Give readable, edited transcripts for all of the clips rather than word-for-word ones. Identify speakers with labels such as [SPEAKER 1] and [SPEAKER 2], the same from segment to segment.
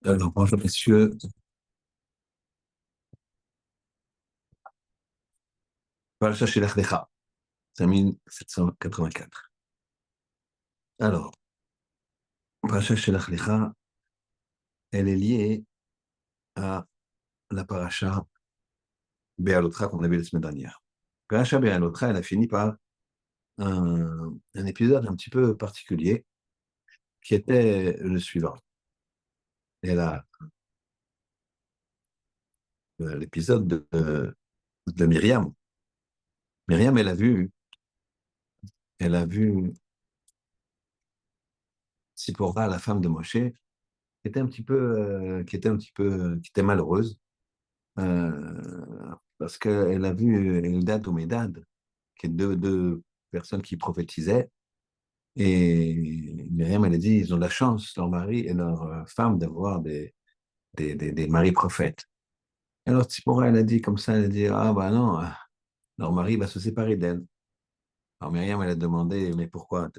[SPEAKER 1] Alors, bonjour messieurs, Parashat Shelach Lecha, c'est 1784. Alors, Parashat Shelach Lecha, elle est liée à la Parashat Be'alotra qu'on a vu la semaine dernière. Parashat Be'alotra, elle a fini par un épisode un petit peu particulier qui était le suivant. Elle a l'épisode de Myriam. Myriam, elle a vu Sipporah, la femme de Moshe, qui était malheureuse, parce qu'elle a vu Eldad ou Médad, qui est deux personnes qui prophétisaient, et Myriam, elle a dit, ils ont la chance, leur mari et leur femme, d'avoir des maris prophètes. Alors Tzipora, elle a dit comme ça, elle a dit, ah bah non, leur mari va se séparer d'elle. Alors Myriam, elle a demandé, mais pourquoi?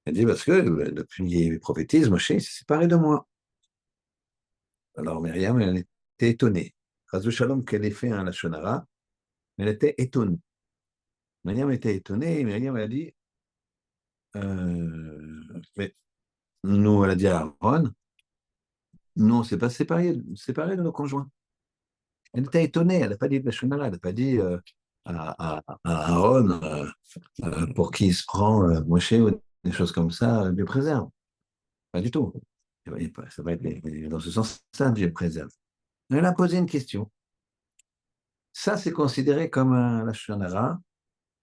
[SPEAKER 1] Elle dit, parce que depuis qu'il prophétise, Moshe s'est séparé de moi. Alors Myriam, elle était étonnée. Chazou Shalom qu'elle ait fait un Lashon Hara, mais elle était étonnée. Myriam était étonnée, et Myriam elle a dit, mais nous, elle a dit à Aaron, nous, on ne s'est pas séparés de nos conjoints. Elle était étonnée, elle n'a pas dit de Lashon Hara, elle n'a pas dit à Aaron, pour qui il se prend Moshe ou des choses comme ça, Dieu préserve. Pas du tout. Ça va être dans ce sens-là, Dieu préserve. Elle a posé une question. Ça, c'est considéré comme un Lashon Hara,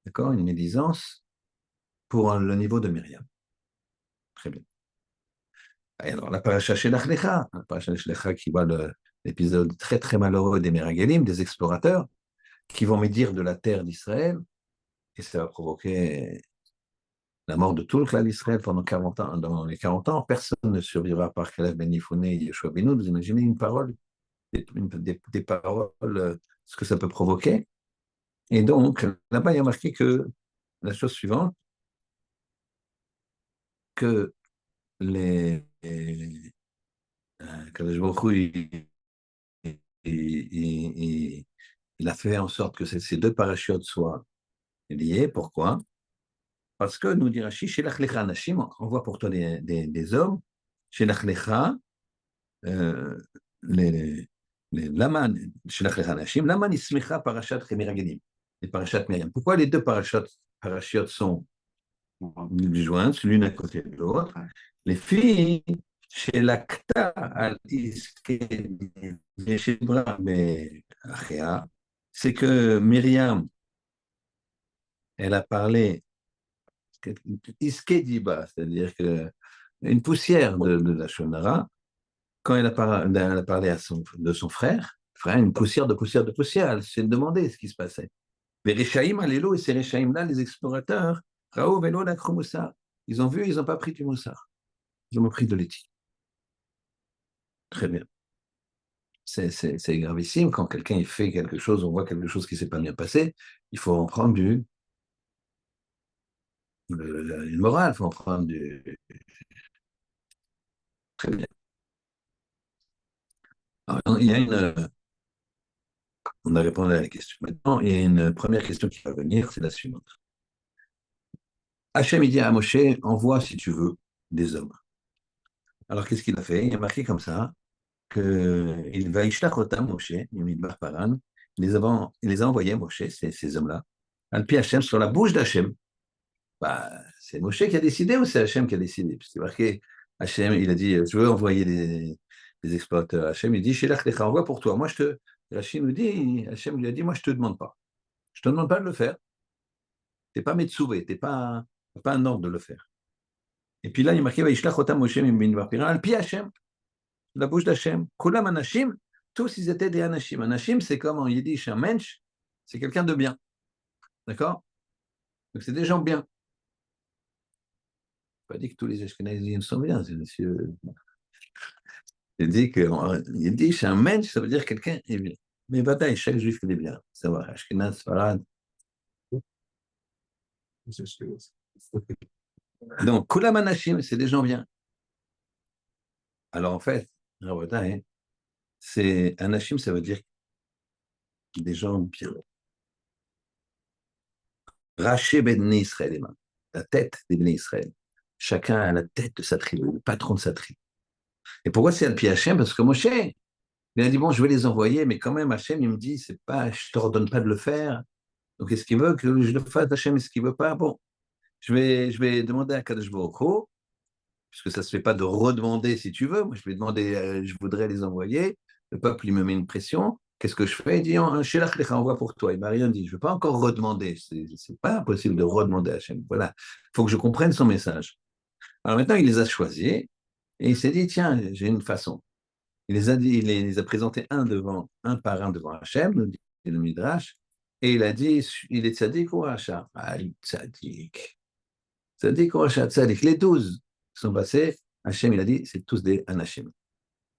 [SPEAKER 1] d'accord, une médisance pour le niveau de Myriam. Très bien. Et alors, la paracha Shelach Lecha, la paracha Shelach Lecha qui voit l'épisode très très malheureux des Méragelim, des explorateurs, qui vont médire de la terre d'Israël, et ça va provoquer la mort de tout le clan d'Israël pendant 40 ans. Dans les 40 ans, personne ne survivra par Caleb Ben Yifune et Yeshua Ben Nun. Vous imaginez une parole, des paroles, ce que ça peut provoquer. Et donc, là-bas, il y a marqué que la chose suivante, que Kadosh Baruch Hu, il, il a fait en sorte que ces deux parachutes soient liés. Pourquoi? Parce que nous dit Rashi, chez l'Achlecha Nashim, on voit pour toi des hommes, chez l'Achlecha, euh, les, Laman, chez l'Achlecha Nashim, Laman Ismecha Parashat Chemiraganim, les parachats Myriam. Pourquoi les deux parachutes sont jointes, l'une à côté de l'autre? Les filles, chez l'Akta, c'est que Myriam, elle a parlé Iskediba, c'est-à-dire que une poussière de la Shonara, quand elle a parlé de son frère, une poussière de poussière de poussière, elle s'est demandé ce qui se passait. Les Réchaïm, Allélo, et ces Réchaïm-là, les explorateurs, Raoul, Vélo, la Moussar, ils ont vu, ils n'ont pas pris du Moussar, ils ont pris de l'éthique. Très bien. C'est gravissime quand quelqu'un fait quelque chose, on voit quelque chose qui ne s'est pas bien passé, il faut en prendre une morale, il faut en prendre du. Très bien. Alors, on a répondu à la question. Maintenant, il y a une première question qui va venir, c'est la suivante. Hachem, il dit à Moshe, envoie si tu veux des hommes. Alors, qu'est-ce qu'il a fait? Il a marqué comme ça qu'il va Ishlachotam Moshe, Yomidbar Paran, il les a envoyés, Moshe, ces hommes-là, Alpi Hachem, sur la bouche d'Hachem. Bah, c'est Moshe qui a décidé ou c'est Hachem qui a décidé? Parce qu'il marqué, Hachem, il a dit, je veux envoyer des explorateurs. Hachem, il dit, Shelach Lecha, envoie pour toi. Moi, Hachem nous dit, Hachem lui a dit, moi, je te demande pas. Je te demande pas de le faire. T'es pas Metsouvé, pas un ordre de le faire. Et puis là, il est marqué, Vaishlach otam Moshe min Vapira, al pi Hachem, la bouche d'Hachem. Kulam anashim, tous ils étaient des anashim. Anashim, c'est comme en yiddish, un mensch, c'est quelqu'un de bien. D'accord? Donc c'est des gens bien. Pas dit que tous les Ashkenazim sont bien, c'est monsieur. Il dit que yiddish, un mensch, ça veut dire quelqu'un est bien. Mais bataille, chaque juif il est bien. Ça va, Ashkenaz, Farad. Donc, Kulam anashim, c'est des gens bien. Alors en fait, Rabotai, c'est Anashim, ça veut dire des gens bien. Raché ben Israël, les mains. La tête des Bnei Israël. Chacun a la tête de sa tribu, le patron de sa tribu. Et pourquoi c'est Al-Pi Hachem? Parce que Moshe, il a dit, bon, je vais les envoyer, mais quand même, Hachem, il me dit, c'est pas, je te ordonne pas de le faire. Donc, est-ce qu'il veut que je le fasse, Hachem? Est-ce qu'il veut pas? Bon, je vais demander à Kadosh Baruch Hu, puisque ça se fait pas de redemander si tu veux. Moi, je vais demander, je voudrais les envoyer. Le peuple, il me met une pression. Qu'est-ce que je fais? Il dit, Shelach Lecha, envoie pour toi. Il m'a rien dit. Je ne vais pas encore redemander. C'est pas possible de redemander à Hachem. Voilà. Il faut que je comprenne son message. Alors maintenant, il les a choisis et il s'est dit, tiens, j'ai une façon. Il les a présentés un par un devant Hachem, nous dit le Midrash, et il a dit, il est tzaddik ou Racha? Ah, tzaddik. Tzaddik ou Racha? Tzaddik. Les 12 sont passés. Hachem, il a dit, c'est tous des Anashim.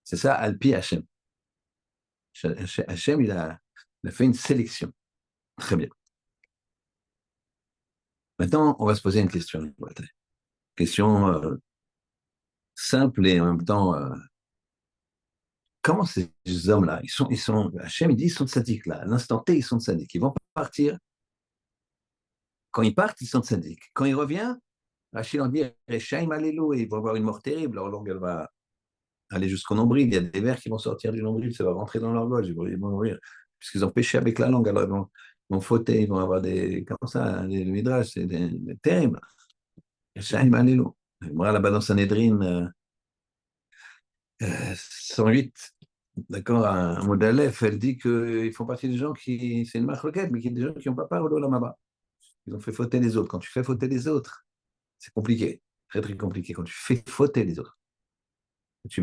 [SPEAKER 1] C'est ça, Alpi Hachem. Hachem, il a fait une sélection. Très bien. Maintenant, on va se poser une question. Question simple et en même temps, comment ces hommes-là, Hachem, il dit, ils sont tzaddik là. À l'instant T, ils sont tzaddik. Ils vont partir. Quand ils partent, ils sont tzaddik. Quand ils reviennent, Rachid en dit, Rechaim Alelu, et ils vont avoir une mort terrible. Leur langue, elle va aller jusqu'au nombril. Il y a des vers qui vont sortir du nombril, ça va rentrer dans leur gorge, ils vont mourir. Puisqu'ils ont péché avec la langue, alors ils vont fauter, ils vont avoir des, comme ça, des midrash, c'est terrible. Rechaim Alelu. Moi, là-bas dans Sanhedrin, 108, d'accord, un mot d'Aleph, elle dit qu'ils font partie des gens qui, c'est une marloquette, mais qui des gens qui n'ont pas parlé au Lamaba. Ils ont fait fauter les autres. Quand tu fais fauter les autres, c'est compliqué, très très compliqué. Quand tu fais fauter les autres,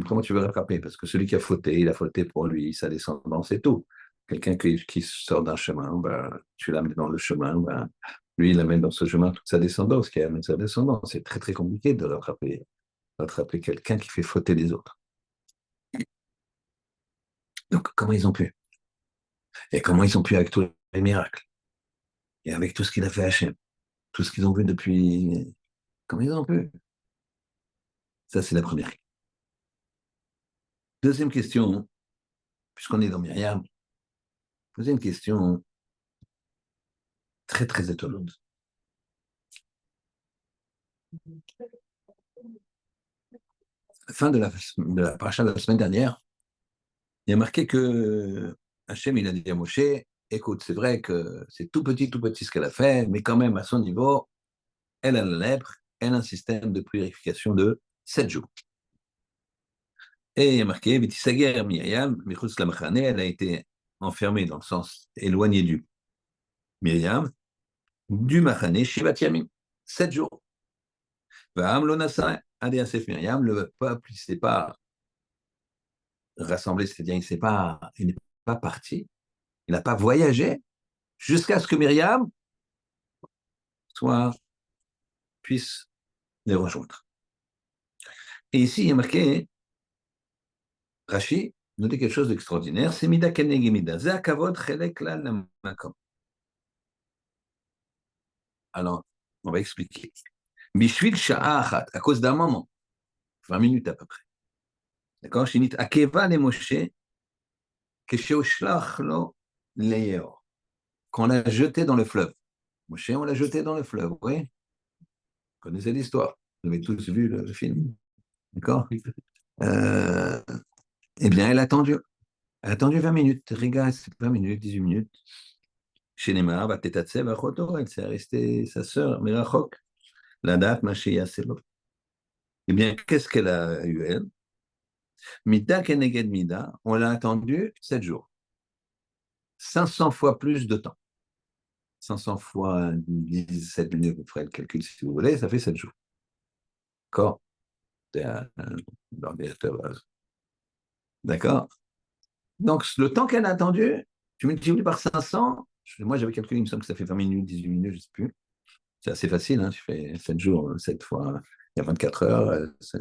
[SPEAKER 1] comment tu veux rattraper? Parce que celui qui a fauté, il a fauté pour lui, sa descendance et tout. Quelqu'un qui sort d'un chemin, ben, tu l'amènes dans le chemin, ben, lui, il amène dans ce chemin toute sa descendance, qui amène sa descendance. C'est très très compliqué de rattraper quelqu'un qui fait fauter les autres. Donc, comment ils ont pu? Et comment ils ont pu avec tous les miracles? Et avec tout ce qu'il a fait à Hachem? Tout ce qu'ils ont vu depuis. Comment ils ont pu? Ça, c'est la première. Deuxième question, puisqu'on est dans Myriam, poser une question très, très étonnante. À la fin de la paracha de la semaine dernière, il y a marqué que Hachem, il a dit à Moshe, écoute, c'est vrai que c'est tout petit ce qu'elle a fait, mais quand même, à son niveau, elle a la lèpre, elle a un système de purification de 7 jours. Et il y a marqué, Vitisager Myriam, Michutz Lamachane, elle a été enfermée dans le sens éloigné du Myriam, du Machane, Shivat Yamim, 7 jours. Myriam, le peuple, il ne s'est pas rassemblé, c'est-à-dire il n'est pas parti, il n'a pas voyagé jusqu'à ce que Myriam puisse les rejoindre. Et ici, il y a marqué, Rashi nous dit quelque chose d'extraordinaire, c'est Mida Kenegi Mida, Ze Akavod Chelek La Makom. Alors, on va expliquer. Bishvil Sha'achat, à cause d'un moment, 20 minutes à peu près. D'accord? Shinit Akeva le Moshe, Kesheoshlach lo Leor. Qu'on l'a jeté dans le fleuve. Moshe, on l'a jeté dans le fleuve, oui. Vous connaissez l'histoire. Vous avez tous vu le film. D'accord? euh, Eh bien, elle a attendu. Elle a attendu 20 minutes. Riga, c'est 20 minutes, 18 minutes. Chez Neymar, elle s'est restée sa sœur, Mirachok. La date, Machia, c'est l'autre. Eh bien, qu'est-ce qu'elle a eu, elle? Mida Keneged Mida, on l'a attendu 7 jours. 500 fois plus de temps. 500 fois 17 minutes, vous ferez le calcul si vous voulez, ça fait 7 jours. D'accord? C'est un ordinateur. D'accord? Donc, le temps qu'elle a attendu, tu multiplies par 500. Moi, j'avais calculé, il me semble que ça fait 20 minutes, 18 minutes, je ne sais plus. C'est assez facile, hein, tu fais 7 jours, 7 fois, il y a 24 heures, c'est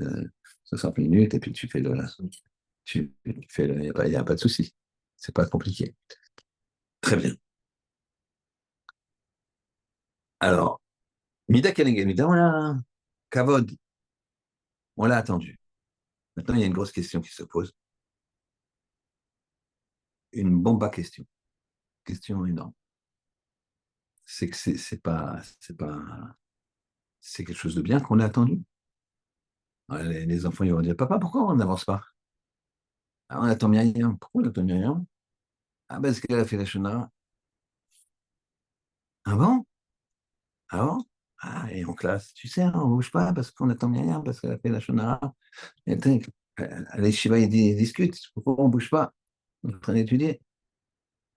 [SPEAKER 1] 60 minutes, et puis tu fais le. Il n'y a pas de souci. C'est pas compliqué. Très bien. Alors, Mida Keneged Mida, on l'a Kavod, on l'a attendu. Maintenant, il y a une grosse question qui se pose. Une bombe à questions. Question énorme. C'est que c'est quelque chose de bien qu'on a attendu. Les enfants, ils vont dire, papa, pourquoi on n'avance pas? Ah, on attend Myriam. Pourquoi on attend Myriam? Ah, parce qu'elle a fait la Shonara. Ah bon? Ah bon? Ah, et en classe, tu sais, on ne bouge pas parce qu'on attend Myriam, parce qu'elle a fait la Shonara. Et les Shiva, ils discutent. Pourquoi on ne bouge pas? On est en train d'étudier.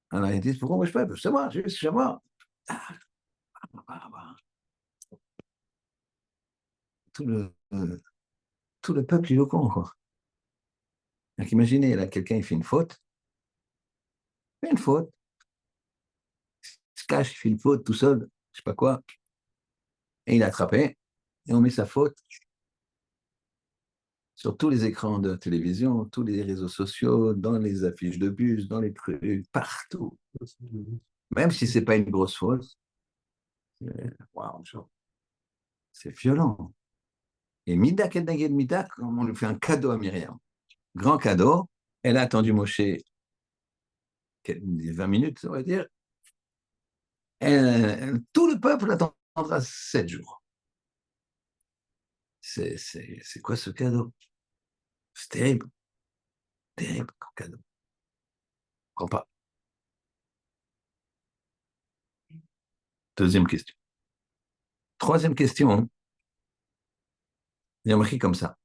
[SPEAKER 1] Alors, ils disent, pourquoi on ne bouge pas? C'est moi, juste chez moi. Ah, bah, bah. Tout le, euh, tout le peuple, il est au courant, quoi. Donc, imaginez, là, quelqu'un, il fait une faute, il se cache, il fait une faute tout seul, je sais pas quoi, et il est attrapé, et on met sa faute sur tous les écrans de télévision, tous les réseaux sociaux, dans les affiches de bus, dans les trucs, partout. Même si c'est pas une grosse faute, waouh, c'est violent. Et Mida Kednaged Mida, on lui fait un cadeau à Myriam. Grand cadeau. Elle a attendu Moshe 20 minutes, on va dire. Tout le peuple attendra 7 jours. C'est quoi ce cadeau? C'est terrible, terrible comme cadeau. Je comprends pas. Deuxième question. Troisième question, il y a marqué comme ça.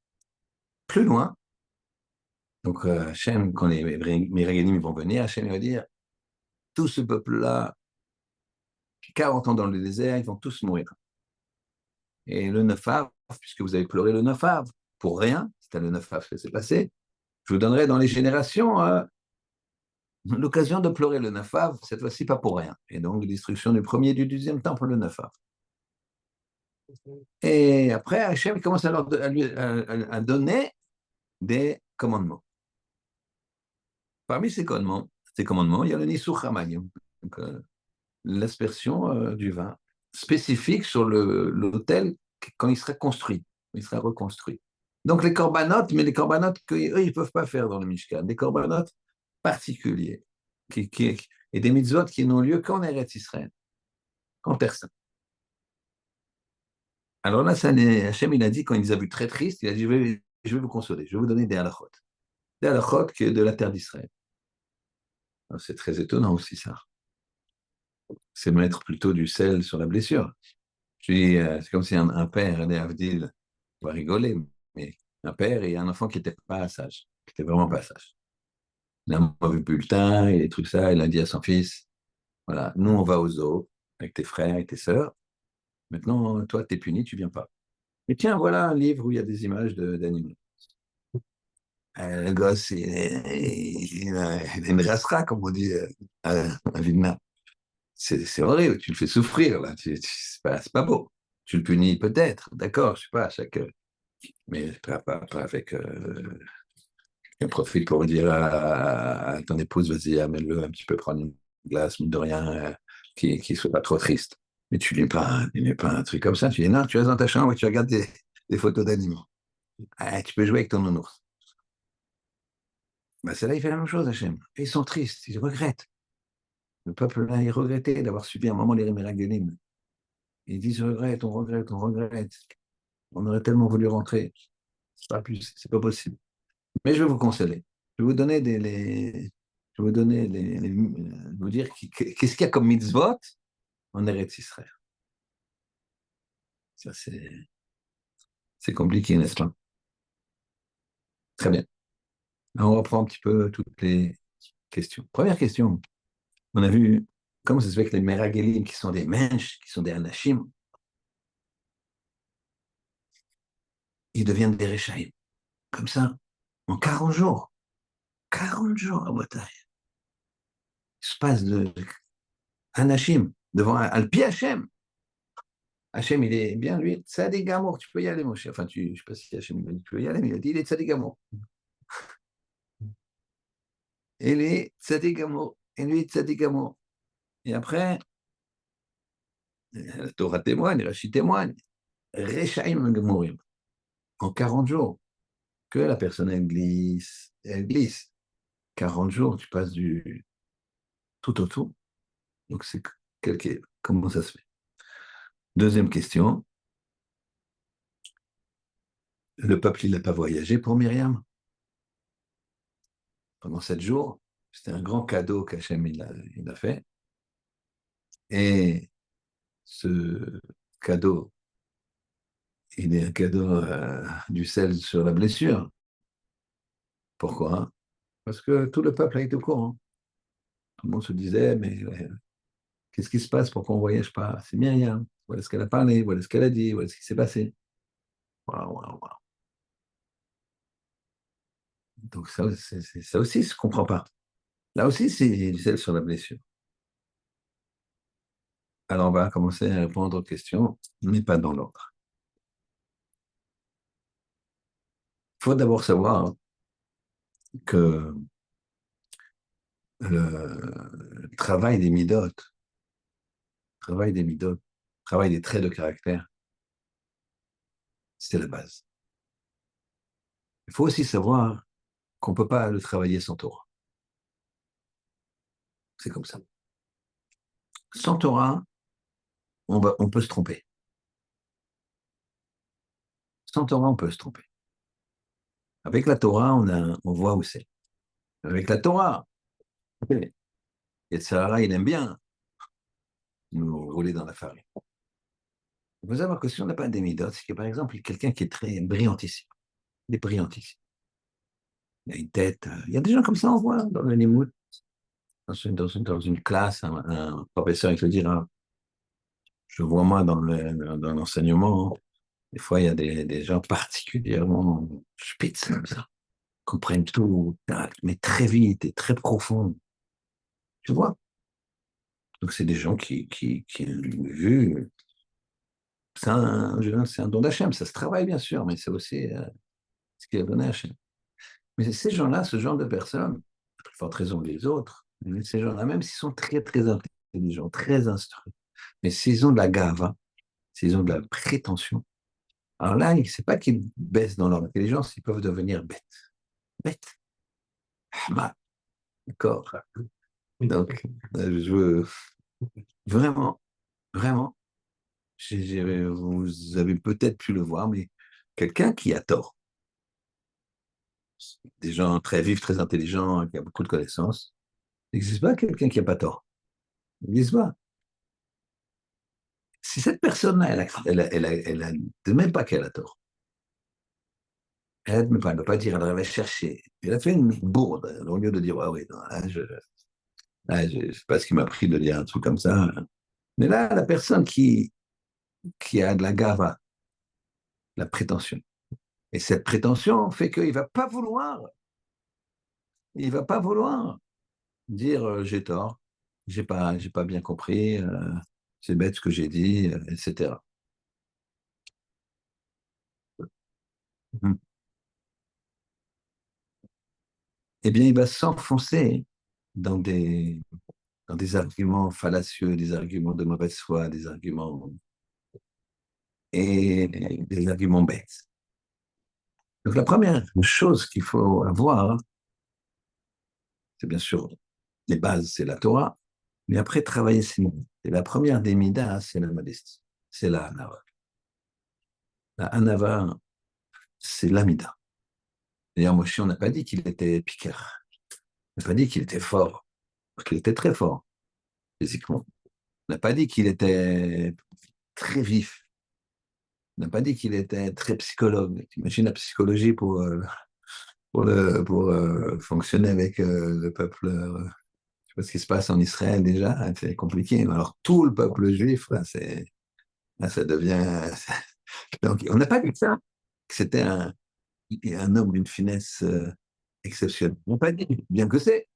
[SPEAKER 1] Plus loin, donc Hachem, quand les Méréganim vont venir, Hachem va dire, tout ce peuple-là, 40 ans dans le désert, ils vont tous mourir. Et le 9 av, puisque vous avez pleuré le 9 av, pour rien, c'était le 9 av que c'est passé, je vous donnerai dans les générations l'occasion de pleurer le 9 av, cette fois-ci pas pour rien. Et donc, destruction du premier et du deuxième temple le 9 av. Et après, Hachem commence à donner des commandements. Parmi ces commandements, il y a le Nisuch Hamayim, donc l'aspersion du vin, spécifique sur l'autel quand il sera construit, il sera reconstruit. Donc les corbanotes, mais les corbanotes qu'eux, ils ne peuvent pas faire dans le Mishkan, des corbanotes particuliers, et des mitzvot qui n'ont lieu qu'en Eretz Israël, qu'en Terre Sainte. Alors là, Hachem, il a dit, quand il les a vus très tristes, il a dit, je vais vous consoler, je vais vous donner des halachot. Des halachot de la terre d'Israël. C'est très étonnant aussi, ça. C'est mettre plutôt du sel sur la blessure. Je dis, c'est comme si un père, un Avdil, on va rigoler, mais un père et un enfant qui n'était pas sage, qui n'était vraiment pas sage. Il a un mauvais bulletin, et des trucs ça, il a dit à son fils, voilà, nous on va au zoo avec tes frères et tes sœurs, maintenant toi t'es puni, tu viens pas. Mais tiens, voilà un livre où il y a des images d'animaux. Le gosse, il a une rastera, comme on dit à Vilna. C'est horrible, tu le fais souffrir, là. C'est pas beau. Tu le punis peut-être, d'accord, je sais pas, mais pas avec. On profite pour dire à ton épouse, vas-y, amène-le un petit peu prendre une glace, mine de rien, qui ne soit pas trop triste. Mais tu mets pas un truc comme ça. Tu dis, non, tu restes dans ta chambre et tu regardes des photos d'animaux. Ah, tu peux jouer avec ton nounours. Bah, c'est là, il fait la même chose, Hachem. Et ils sont tristes, ils regrettent. Le peuple là, il regrettait d'avoir subi un moment les Meragelim. Ils disent, je regrette, on regrette, on regrette. On aurait tellement voulu rentrer. C'est pas plus, c'est pas possible. Mais je vais vous consoler. Je vais vous donner je vais vous donner vous dire qu'est-ce qu'il y a comme mitzvot en Eretz Israël. Ça, c'est compliqué, n'est-ce pas? Très bien. Alors, on reprend un petit peu toutes les questions. Première question. On a vu comment ça se fait que les Meragelim, qui sont des mensch, qui sont des anashim, ils deviennent des Rechaim. Comme ça, en 40 jours. 40 jours à Bretagne. Il se passe de Anashim devant Alpi Hachem. Hachem, il est bien, lui, Tzadik Gamour, tu peux y aller, mon cher. Enfin, je ne sais pas si Hachem il a dit tu peux y aller, mais il a dit il est Tzadik Gamour. Il est Tzadik Gamour. Et lui, Tzadik Gamour. Et après, la Torah témoigne, Rachid témoigne. Rechaim Gamorim. En 40 jours. que la personne, elle glisse, et elle glisse. 40 jours, tu passes du tout au tout. Donc, comment ça se fait? Deuxième question, le peuple, il n'a pas voyagé pour Myriam pendant 7 jours. C'était un grand cadeau qu'Hachem il a fait. Et ce cadeau, il est un cadeau du sel sur la blessure. Pourquoi? Parce que tout le peuple a été au courant. Tout le monde se disait, mais qu'est-ce qui se passe? Pourquoi on ne voyage pas? C'est Myriam. Voilà ce qu'elle a parlé, voilà ce qu'elle a dit, voilà ce qui s'est passé. Waouh, waouh, waouh. Donc ça aussi, je ne comprends pas. Là aussi, c'est du sel sur la blessure. Alors, on va commencer à répondre aux questions, mais pas dans l'ordre. Il faut d'abord savoir que le travail des midotes, travail des midotes, travail des traits de caractère, c'est la base. Il faut aussi savoir qu'on ne peut pas le travailler sans Torah. C'est comme ça. Sans Torah, on peut se tromper. Sans Torah, on peut se tromper. Avec la Torah, on voit où c'est. Avec la Torah, et Sarah, il aime bien nous rouler dans la farine. Il faut savoir que si on n'a pas des midotes, c'est que par exemple, quelqu'un qui est très brillantissime, il est brillantissime. Il a une tête, il y a des gens comme ça, on voit dans le Limoud, dans une classe, un professeur, il te dira, je vois moi dans l'enseignement, des fois, il y a des gens particulièrement spitz comme ça, comprennent tout, mais très vite et très profond. Tu vois? Donc, c'est des gens qui ont vu. C'est un don d'Hachem, ça se travaille bien sûr, mais c'est aussi ce qui est donné à Hachem. Mais ces gens-là, ce genre de personnes, à plus forte raison que les autres, mais ces gens-là, même s'ils sont très, très intelligents, très instruits, mais s'ils ont de la gava, s'ils ont de la prétention, alors là, c'est pas qu'ils baissent dans leur intelligence, ils peuvent devenir bêtes. Bêtes. Ah, bah, d'accord. Donc, je veux vraiment, vraiment, vous avez peut-être pu le voir, mais quelqu'un qui a tort, des gens très vifs, très intelligents, qui a beaucoup de connaissances, il n'existe pas quelqu'un qui n'a pas tort. Il n'existe pas. Si cette personne-là, elle ne même pas qu'elle a tort. Elle n'admet pas, elle ne peut pas dire, elle va chercher. Elle a fait une bourde, au lieu de dire, ah oui, non, je ne sais pas ce qui m'a pris de dire un truc comme ça. Mais là, la personne qui a de la gava, la prétention, et cette prétention fait qu'il ne va pas vouloir, il va pas vouloir dire j'ai tort, j'ai pas bien compris, c'est bête ce que j'ai dit, etc. Mhm. Eh bien, il va s'enfoncer dans des arguments fallacieux, des arguments de mauvaise foi, des arguments et des arguments bêtes. Donc la première chose qu'il faut avoir, c'est bien sûr les bases, c'est la Torah, mais après travailler ses midas. Et la première des midas, c'est la modestie, c'est la hanava. La hanava, c'est l'amida. D'ailleurs, Moshe, on n'a pas dit qu'il était piqueur, on n'a pas dit qu'il était fort, parce qu'il était très fort physiquement. On n'a pas dit qu'il était très vif. On n'a pas dit qu'il était très psychologue. Imagine la psychologie pour fonctionner avec le peuple. Je sais pas ce qui se passe en Israël déjà, hein, c'est compliqué. Alors tout le peuple juif, là, ça devient. Donc on n'a pas dit ça, que c'était un homme d'une finesse exceptionnelle. On n'a pas dit, bien que c'est.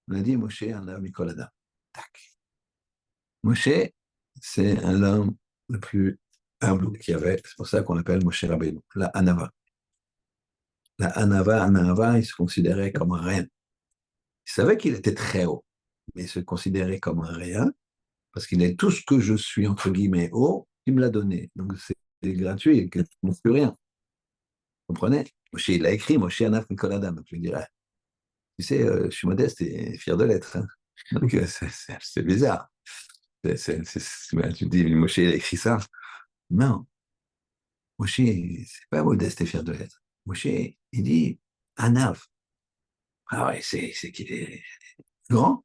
[SPEAKER 1] On a dit Moshe, un homme Nicolada. Tac. Moshe, c'est un homme le plus humble qu'il y avait. C'est pour ça qu'on l'appelle Moshe Rabbeinu, la Hanava. La Hanava, il se considérait comme un rien. Il savait qu'il était très haut, mais il se considérait comme un rien, parce qu'il est tout ce que je suis, entre guillemets, haut, il me l'a donné. Donc c'est gratuit, il ne plus rien. Vous comprenez? Moshe, il a écrit Moshe Anaf Mikol Adam. Donc, je lui dirais, tu sais, je suis modeste et fier de l'être, hein. Donc, c'est bizarre. Ben, tu te dis, Moshe, il a écrit ça. Non, Moshe, c'est pas modeste et fier de l'être. Moshe, il dit Anav. Ah ouais, c'est qu'il est grand.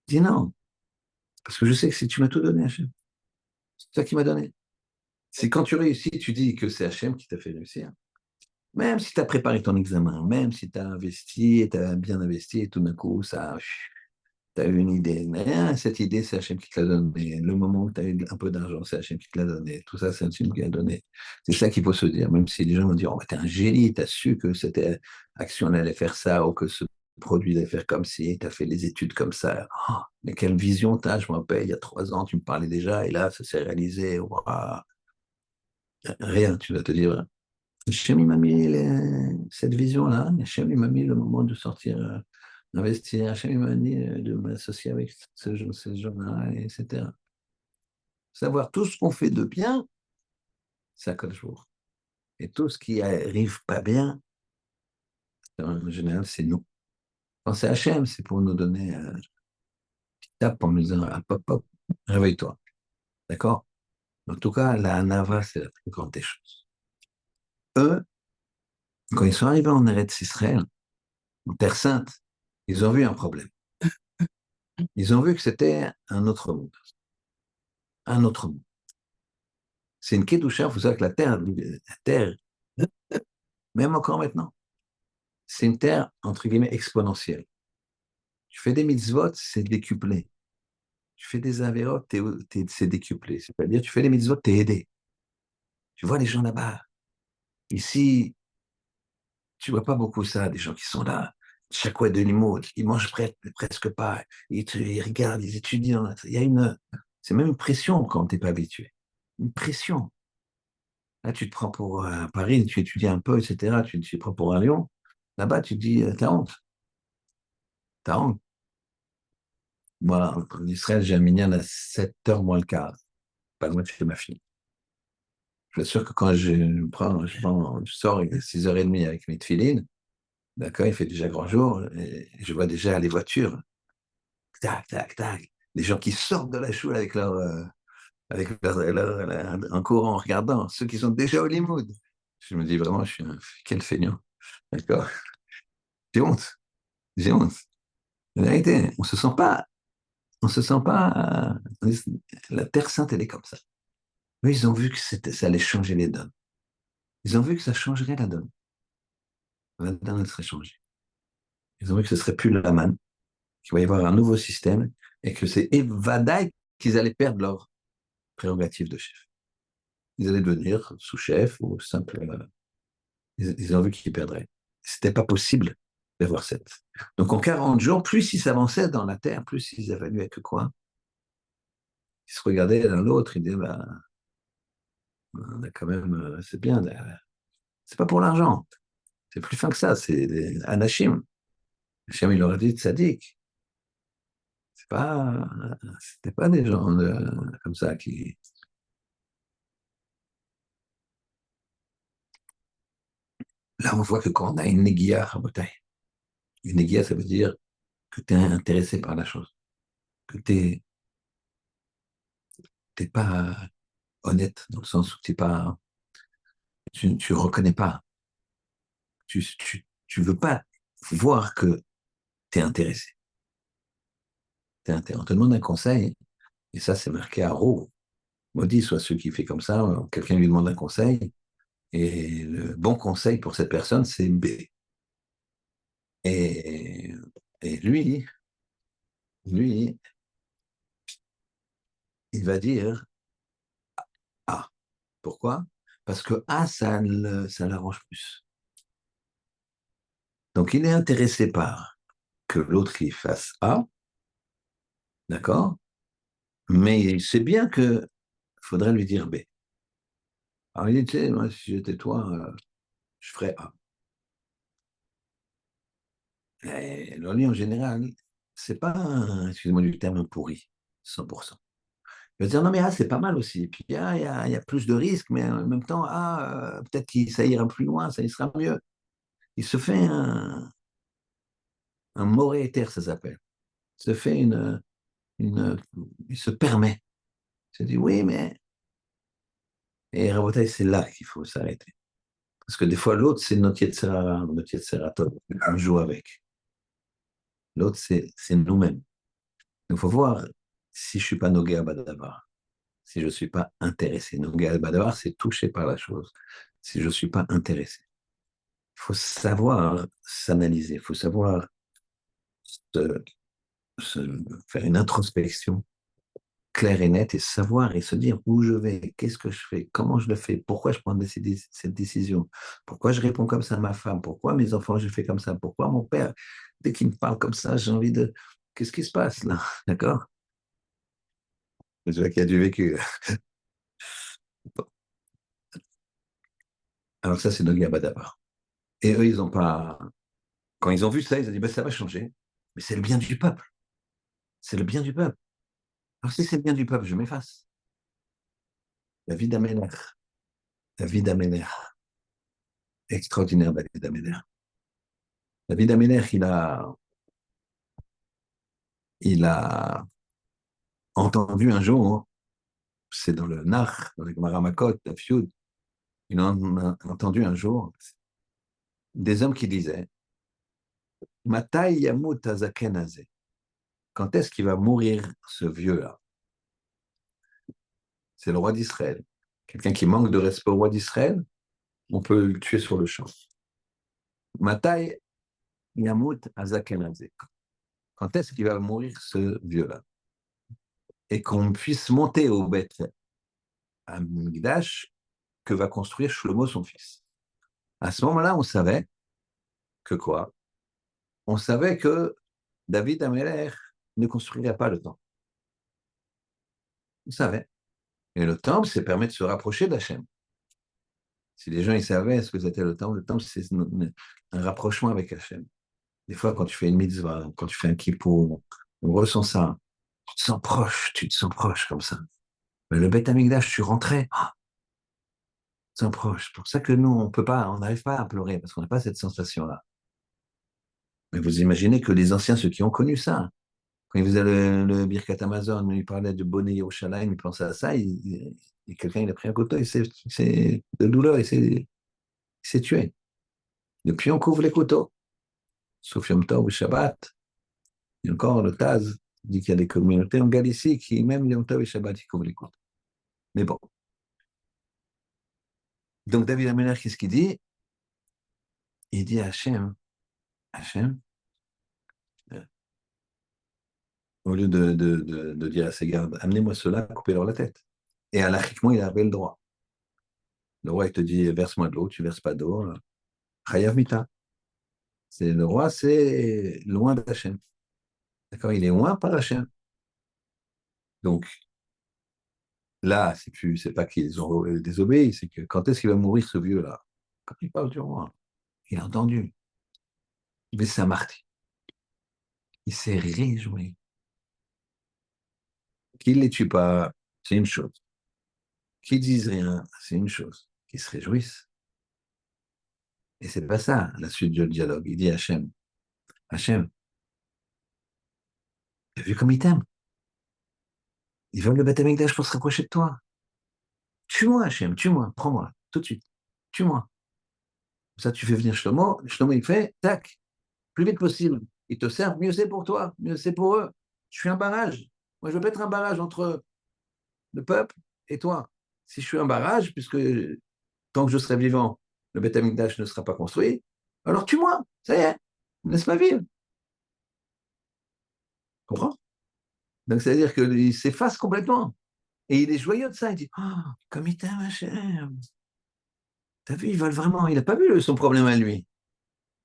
[SPEAKER 1] Il dit non, parce que je sais que si tu m'as tout donné, Hachem, c'est toi qui m'as donné. C'est quand tu réussis, tu dis que c'est Hachem qui t'a fait réussir. Même si tu as préparé ton examen, même si tu as investi et tu as bien investi, et tout d'un coup, ça, tu as eu une idée. Mais cette idée, c'est Hachem qui te l'a donnée. Le moment où tu as eu un peu d'argent, c'est Hachem qui te l'a donné. Tout ça, c'est Hachem qui l'a donné. C'est ça qu'il faut se dire. Même si les gens vont dire, oh, t'es un génie, t'as su que cette action elle allait faire ça, ou que ce produit allait faire comme ci, t'as fait les études comme ça. Oh, mais quelle vision t'as, je me rappelle, il y a 3 ans, tu me parlais déjà, et là, ça s'est réalisé. Waouh. Rien, tu dois te dire. Hachem, il m'a mis cette vision-là. Hachem, il m'a mis le moment de sortir, d'investir. Hachem, il m'a dit de m'associer avec ces gens-là, etc. Savoir tout ce qu'on fait de bien, c'est à quel jour. Et tout ce qui arrive pas bien, en général, c'est nous. Quand c'est Hachem, c'est pour nous donner un petit tape pour nous dire, ah, hop, hop, réveille-toi. D'accord? En tout cas, la Hanava, c'est la plus grande des choses. Eux, quand ils sont arrivés en Eretz Israël, en Terre Sainte, ils ont vu un problème. Ils ont vu que c'était un autre monde. Un autre monde. C'est une kedusha, vous savez que la terre, même encore maintenant, c'est une terre, entre guillemets, exponentielle. Tu fais des mitzvot, c'est décuplé. Tu fais des avérotes, c'est décuplé. C'est-à-dire, tu fais des mitzvot, t'es aidé. Tu vois les gens là-bas. Ici, tu vois pas beaucoup ça, des gens qui sont là, chaque fois de limoud, ils mangent presque pas, ils regardent, ils étudient. Il y a c'est même une pression quand t'es pas habitué. Une pression. Là, tu te prends pour Paris, tu étudies un peu, etc. Tu te prends pour un lion. Là-bas, tu te dis, t'as honte, t'as honte. Moi, en Israël, j'ai un minyan à 7 heures moins le quart, pas loin de chez ma fille. Je suis sûr que quand je sors à 6h30 avec mes tefilines, d'accord, il fait déjà grand jour, et je vois déjà les voitures, tac, tac, tac, les gens qui sortent de la choule en courant, en regardant, ceux qui sont déjà au limoud. Je me dis vraiment, quel feignant, d'accord. J'ai honte, j'ai honte. La vérité, on se sent pas, la Terre Sainte, elle est comme ça. Eux, ils ont vu que ça allait changer les donnes. Ils ont vu que ça changerait la donne. La donne, elle serait changée. Ils ont vu que ce serait plus la manne, qu'il va y avoir un nouveau système et que c'est Vadaï qu'ils allaient perdre leur prérogative de chef. Ils allaient devenir sous-chef ou simple. Ils ont vu qu'ils perdraient. C'était pas possible d'avoir cette. Donc en 40 jours, plus ils s'avançaient dans la terre, plus ils évaluaient que quoi. Ils se regardaient l'un l'autre, ils disaient, bah, on a quand même, c'est bien, c'est pas pour l'argent. C'est plus fin que ça, c'est des anachim. Hachem, il aurait dit tzaddik. C'était pas des gens comme ça qui. Là, on voit que quand on a une négia, une négia, ça veut dire que tu es intéressé par la chose, que t'es pas honnête, dans le sens où tu reconnais pas, tu veux pas voir que tu es intéressé. On te demande un conseil, et ça, c'est marqué à Roux. Maudit soit ceux qui fait comme ça, quelqu'un lui demande un conseil, et le bon conseil pour cette personne, c'est B. Et, et lui, il va dire A. Pourquoi? Parce que A, ça l'arrange plus. Donc, il est intéressé par que l'autre qui fasse A, d'accord? Mais il sait bien qu'il faudrait lui dire B. Alors, il dit, tu sais, moi, si j'étais toi, je ferais A. Et l'ONU, en général, c'est pas, excusez-moi du terme, un pourri, 100%. Il va dire, non, mais A, c'est pas mal aussi. Et puis, il y a plus de risques, mais en même temps, A, peut-être que ça ira plus loin, ça y sera mieux. Il se fait un moré éther, ça s'appelle. Il se fait une, il se permet. Il se dit, oui, mais, et Rabotai, c'est là qu'il faut s'arrêter. Parce que des fois, l'autre, c'est notre Yetzirah, notre Yetziratot. On joue avec. L'autre, c'est nous-mêmes. Il faut voir si je suis pas Nogé Badavar, si je suis pas intéressé. Nogé Badavar, c'est touché par la chose. Si je suis pas intéressé. Il faut savoir s'analyser, il faut savoir se, faire une introspection claire et nette et savoir et se dire où je vais, qu'est-ce que je fais, comment je le fais, pourquoi je prends cette décision, pourquoi je réponds comme ça à ma femme, pourquoi mes enfants je fais comme ça, pourquoi mon père, dès qu'il me parle comme ça, j'ai envie de... Qu'est-ce qui se passe là? D'accord? Je vois qu'il y a du vécu. Bon. Alors ça, c'est Nogi Abadabar. Et eux, ils n'ont pas... Quand ils ont vu ça, ils ont dit, ben, ça va changer. Mais c'est le bien du peuple. C'est le bien du peuple. Alors si c'est le bien du peuple, je m'efface. La vie d'Améler. La vie d'Améler. Extraordinaire, la vie d'Améler. La vie d'Améler, il a entendu un jour, c'est dans le Nach, dans le Gemara Makot, la Fioud, il a entendu un jour des hommes qui disaient Matai yamut hazaken hazeh. Quand est-ce qu'il va mourir ce vieux-là? C'est le roi d'Israël. Quelqu'un qui manque de respect au roi d'Israël, on peut le tuer sur le champ. Matai yamut hazaken hazeh. Quand est-ce qu'il va mourir ce vieux-là? Et qu'on puisse monter au Beth Amikdash que va construire Shlomo, son fils. À ce moment-là, on savait que quoi? On savait que David Améler ne construirait pas le temple. On savait. Et le temple, c'est permet de se rapprocher d'Hachem. Si les gens ils savaient ce que c'était le temple, c'est un rapprochement avec Hachem. Des fois, quand tu fais une mitzvah, quand tu fais un kippour, on ressent ça. Tu te sens proche comme ça. Mais le Beth Amikdash, tu rentrais, tu te sens proche. C'est pour ça que nous, on n'arrive pas à pleurer parce qu'on n'a pas cette sensation-là. Mais vous imaginez que les anciens, ceux qui ont connu ça, quand il faisait le Birkat Amazon, il parlait de Bonnet Yerushalayim, il pensait à ça, et quelqu'un il a pris un couteau, de douleur, il s'est tué. Depuis, on couvre les couteaux. Sauf Yom Tov ou Shabbat. Et encore, le Taz dit qu'il y a des communautés en Galicie qui, même Yom Tov et Shabbat, ils couvrent les couteaux. Mais bon. Donc, David Ameller, qu'est-ce qu'il dit? Il dit à Hachem, euh, au lieu de dire à ses gardes, amenez-moi cela, coupez-leur la tête. Et alachiquement, il avait le droit. Le roi, il te dit, verse-moi de l'eau, tu verses pas d'eau. Chayav mita. C'est le roi, c'est loin d'Hachem. D'accord? Il est loin par Hachem. Donc là, c'est pas qu'ils ont désobéi, c'est que quand est-ce qu'il va mourir ce vieux-là? Quand il parle du roi, il a entendu. Mais c'est Marty. Il s'est réjoui. Qu'il ne les tue pas, c'est une chose. Qu'ils disent rien, c'est une chose. Qu'ils se réjouissent. Et c'est pas ça, la suite du dialogue. Il dit à Hachem, Hachem, t'as vu comme il t'aime? Ils veulent le Beth Amikdash pour se rapprocher de toi. Tue-moi, Hachem, tue-moi, prends-moi, tout de suite. Tue-moi. Ça, tu fais venir Shlomo. Shlomo, il fait, tac, plus vite possible. Ils te servent, mieux c'est pour toi, mieux c'est pour eux. Je suis un barrage. Moi, je veux pas être un barrage entre le peuple et toi. Si je suis un barrage, puisque tant que je serai vivant, le Beth Amikdash ne sera pas construit, alors tue-moi, ça y est, laisse-moi vivre. Comprends? Donc, c'est-à-dire qu'il s'efface complètement. Et il est joyeux de ça. Il dit, oh, comme il t'aime, ma chère. T'as vu, ils veulent vraiment. Il n'a pas vu son problème à lui.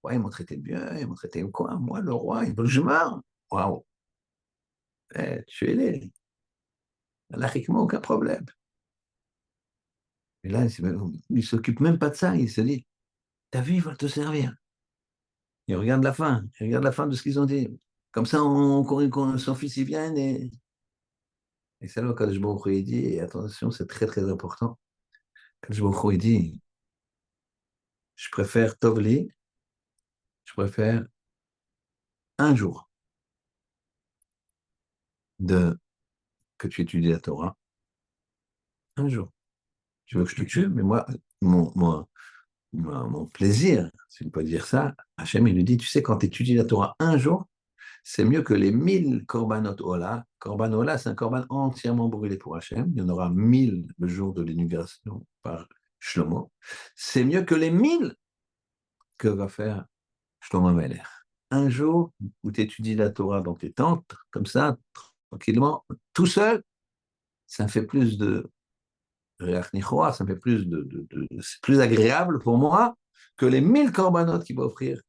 [SPEAKER 1] Ouais, ils m'ont traité de bien, ils m'ont traité de quoi? Moi, le roi, ils veulent que je meure. Waouh, tuez-les. Laïquement, aucun problème. Et là, il s'occupe même pas de ça. Il se dit, t'as vu, ils veulent te servir. Il regarde la fin de ce qu'ils ont dit. Comme ça, son fils y vienne et c'est là quand je il dit, et attention, c'est très très important. Quand je il dit, je préfère Tovli pourrais faire un jour que tu étudies la Torah, un jour. Tu veux que je te tue, mais moi, mon plaisir, si on peut dire ça, Hachem, il lui dit, tu sais, quand tu étudies la Torah un jour, c'est mieux que les 1000 korbanot ola. Korban ola, c'est un korban entièrement brûlé pour Hachem. Il y en aura 1000 le jour de l'inauguration par Shlomo. C'est mieux que les 1000 que va faire Shlomo Melech. Un jour où tu étudies la Torah dans tes tentes, comme ça, tranquillement, tout seul, ça me fait plus de Reach Nichoa, ça me fait plus c'est plus agréable pour moi que les 1000 korbanot qu'il va offrir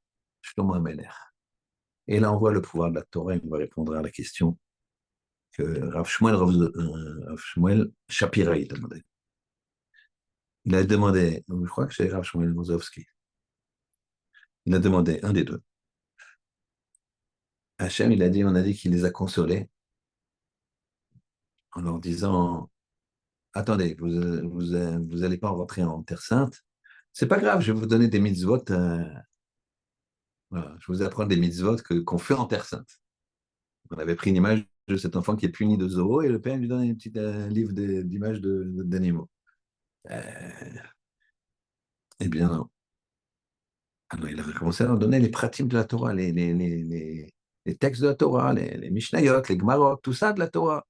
[SPEAKER 1] Shlomo Melech. Et là, on voit le pouvoir de la Torah, il va répondre à la question que Rav Shmuel Shapira il demandait. Il a demandé, je crois que c'est Rav Shmuel Mozovski, il a demandé un des deux. Hachem, on a dit qu'il les a consolés en leur disant, attendez, vous allez pas rentrer en Terre Sainte, c'est pas grave, je vais vous donner des mitzvot, voilà, je vais vous apprendre des mitzvot qu'on fait en Terre Sainte. On avait pris une image de cet enfant qui est puni de Zorro et le père lui donne un petit livre d'images d'animaux. Eh bien, non. Alors, il avait commencé à leur donner les pratiques de la Torah, les textes de la Torah, les Mishnayot, les Gemarot, tout ça de la Torah.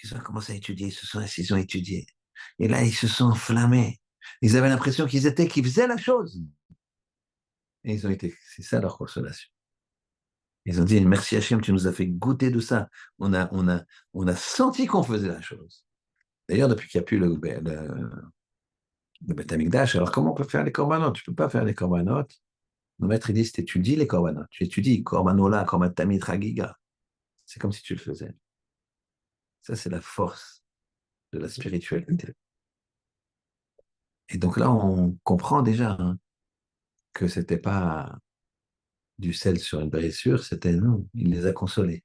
[SPEAKER 1] Ils ont commencé à étudier, ils ont étudié. Et là, ils se sont enflammés. Ils avaient l'impression qu'ils faisaient la chose. Et c'est ça leur consolation. Ils ont dit, merci Hachem, tu nous as fait goûter de ça. On a senti qu'on faisait la chose. D'ailleurs, depuis qu'il n'y a plus le Beth Amikdash, alors comment on peut faire les korbanot? Tu ne peux pas faire les korbanot. Le maître, il dit, tu étudies les korbanot. Tu étudies korbanola, korban tamid ragiga. C'est comme si tu le faisais. Ça, c'est la force de la spiritualité. Et donc là, on comprend déjà que c'était pas du sel sur une blessure, c'était non, il les a consolés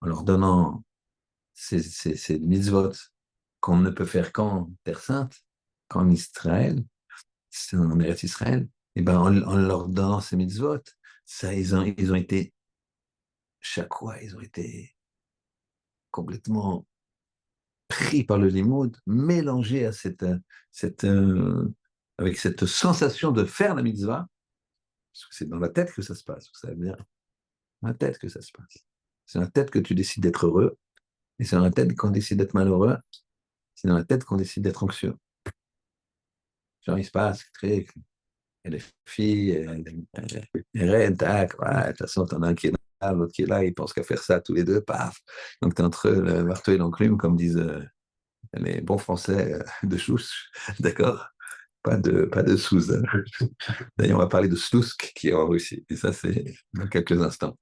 [SPEAKER 1] en leur donnant ces mitzvot qu'on ne peut faire qu'en Terre Sainte, qu'en Israël, en Eretz Israël, et ben en leur donnant ces mitzvot, ça, ils ont été, chaque fois, ils ont été complètement pris par le limoud, mélangés à cette, avec cette sensation de faire la mitzvah, parce que c'est dans la tête que ça se passe, vous savez bien, dans la tête que ça se passe. C'est dans la tête que tu décides d'être heureux, et c'est dans la tête qu'on décide d'être malheureux, c'est dans la tête qu'on décide d'être anxieux. Genre, il se passe, très, et les filles, elles tac, ouais, de toute façon, t'en as un qui est là, l'autre qui est là, ils pensent qu'à faire ça tous les deux, paf. Donc, t'es entre le marteau et l'enclume, comme disent les bons français de chouche, d'accord? Pas de sous. D'ailleurs, on va parler de Slusk qui est en Russie. Et ça, c'est dans quelques instants.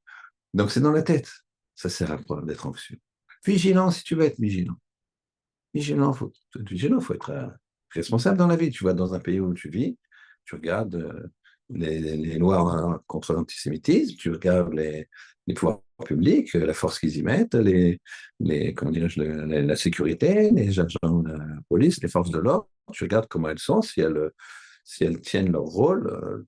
[SPEAKER 1] Donc, c'est dans la tête. Ça sert à quoi d'être anxieux? Vigilant si tu veux être vigilant. Vigilant, faut être responsable dans la vie. Tu vas dans un pays où tu vis, tu regardes les lois contre l'antisémitisme, tu regardes les pouvoirs publics, la force qu'ils y mettent, comment dirais-je, la sécurité, les agents de la police, les forces de l'ordre. Tu regardes comment elles sont, si elles tiennent leur rôle.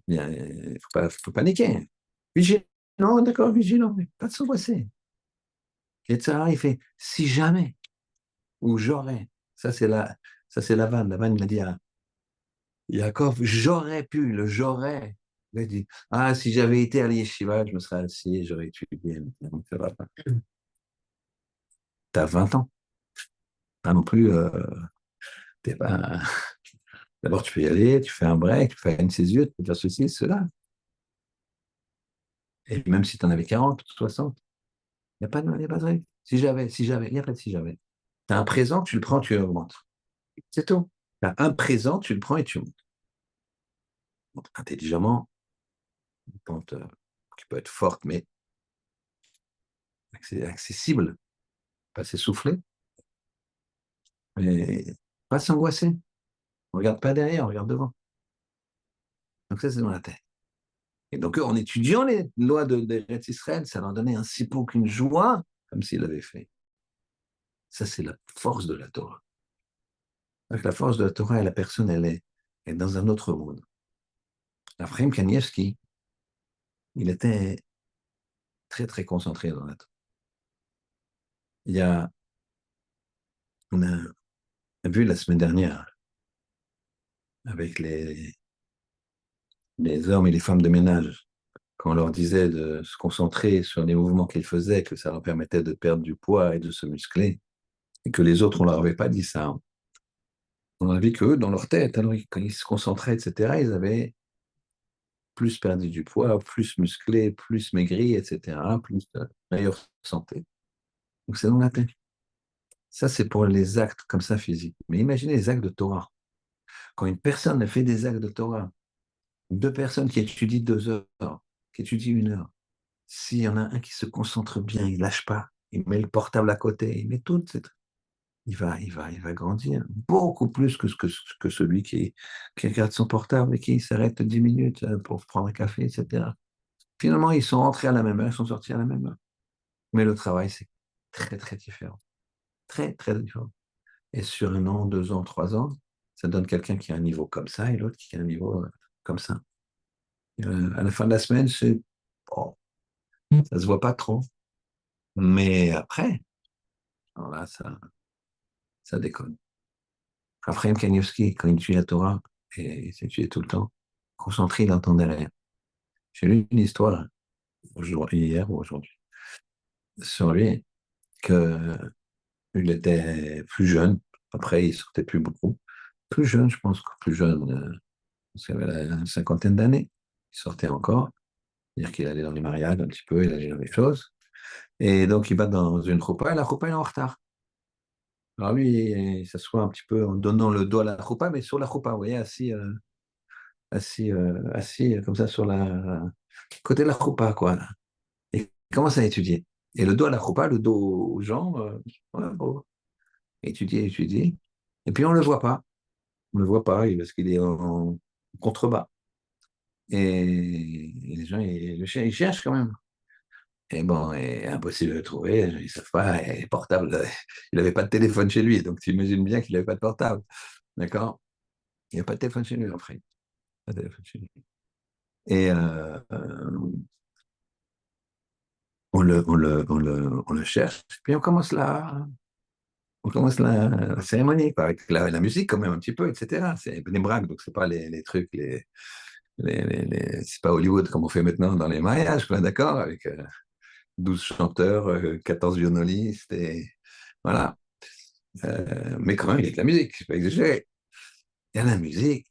[SPEAKER 1] Bien, il ne faut pas paniquer. Vigilant, d'accord, vigilant, mais pas de s'angoisser. Et ça, il fait si jamais ou j'aurais. Ça, c'est la vanne. La vanne, il a dit à Yaakov, j'aurais pu, le j'aurais. Il a dit, ah, si j'avais été à l'Yeshiva, je me serais assis, j'aurais étudié. Non, ça va pas. T'as 20 ans. Pas non plus, t'es pas. D'abord, tu peux y aller, tu fais un break, tu fais une césure, tu peux faire ceci, cela. Et même si tu en avais 40, 60, il n'y a pas de règle. Si j'avais, il n'y a pas de si j'avais. Tu as un présent, tu le prends, tu augmentes. C'est tout. Tu as un présent, tu le prends et tu montes. Donc, intelligemment, une pente qui peut être forte, mais accessible, pas s'essouffler, mais pas s'angoisser. On regarde pas derrière, on regarde devant. Donc ça, c'est dans la tête. Et donc, en étudiant les lois d'Eretz Israël, ça leur donnait ainsi pour qu'une joie, comme s'ils l'avaient fait. Ça, c'est la force de la Torah. Donc, la force de la Torah, la personne, elle est dans un autre monde. Ephraim Kanievski, il était très, très concentré dans la Torah. Il y a, on a vu la semaine dernière avec les hommes et les femmes de ménage, quand on leur disait de se concentrer sur les mouvements qu'ils faisaient, que ça leur permettait de perdre du poids et de se muscler, et que les autres, on leur avait pas dit ça. On a vu qu'eux, dans leur tête, alors, quand ils se concentraient, etc., ils avaient plus perdu du poids, plus musclé, plus maigri, etc., plus meilleure santé. Donc c'est dans la tête. Ça, c'est pour les actes comme ça physiques. Mais imaginez les actes de Torah. Quand une personne fait des actes de Torah, deux personnes qui étudient 2 heures, qui étudient 1 heure, s'il y en a un qui se concentre bien, il lâche pas, il met le portable à côté, il met tout, il va grandir beaucoup plus que celui qui regarde son portable et qui s'arrête 10 minutes pour prendre un café, etc. Finalement, ils sont rentrés à la même heure, ils sont sortis à la même heure. Mais le travail, c'est très, très différent. Très, très différent. Et sur 1 an, 2 ans, 3 ans, ça donne quelqu'un qui a un niveau comme ça et l'autre qui a un niveau comme ça. À la fin de la semaine, bon, ça se voit pas trop. Mais après, alors là, ça déconne. Raphaël Kanievski, quand il étudie la Torah, et il s'étudiait tout le temps, concentré, il n'entendait rien. J'ai lu une histoire hier ou aujourd'hui sur lui, qu'il était plus jeune. Après, il sortait plus beaucoup. Plus jeune, je pense que plus jeune, parce qu'il avait une cinquantaine d'années. Il sortait encore. C'est-à-dire qu'il allait dans les mariages un petit peu, il allait dans les choses. Et donc, il va dans une choupa, et la choupa, elle est en retard. Alors lui, il s'assoit un petit peu en donnant le dos à la choupa, mais sur la choupa, vous voyez, assis comme ça sur la côté de la choupa, quoi. Et il commence à étudier. Et le dos à la choupa, le dos aux gens, voilà, bon, étudier, étudier. Et puis on ne le voit pas. On ne le voit pas parce qu'il est en contrebas. Et les gens, ils cherchent quand même. Et bon, et impossible de le trouver, ils ne savent pas, et portable, il n'avait pas de téléphone chez lui, donc tu imagines bien qu'il n'avait pas de portable. D'accord? Il n'y a pas de téléphone chez lui, après. Pas de téléphone chez lui. Et on le cherche, puis on commence la cérémonie, quoi, avec la musique quand même un petit peu, etc. C'est des braques, donc c'est pas les trucs, c'est pas Hollywood comme on fait maintenant dans les mariages, quoi, d'accord, avec 12 chanteurs, 14 violonistes, et voilà. Mais quand même, il y a de la musique, c'est pas exagéré. Il y a de la musique,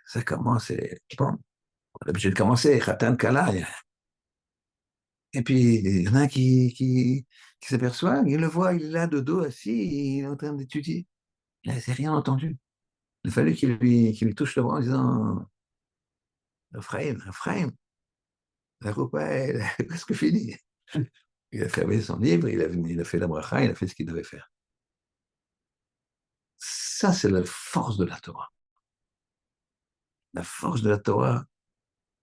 [SPEAKER 1] ça commence, et bon, on est obligé de commencer, Khatan Kala, et puis il y en a un qui s'aperçoit, il le voit, il est là de dos assis, il est en train d'étudier. Il n'a rien entendu. Il a fallu qu'il lui touche le bras en disant Ephraim, Ephraim, la repas est presque finie. Il a fermé son livre, il a fait la bracha, il a fait ce qu'il devait faire. Ça, c'est la force de la Torah. La force de la Torah,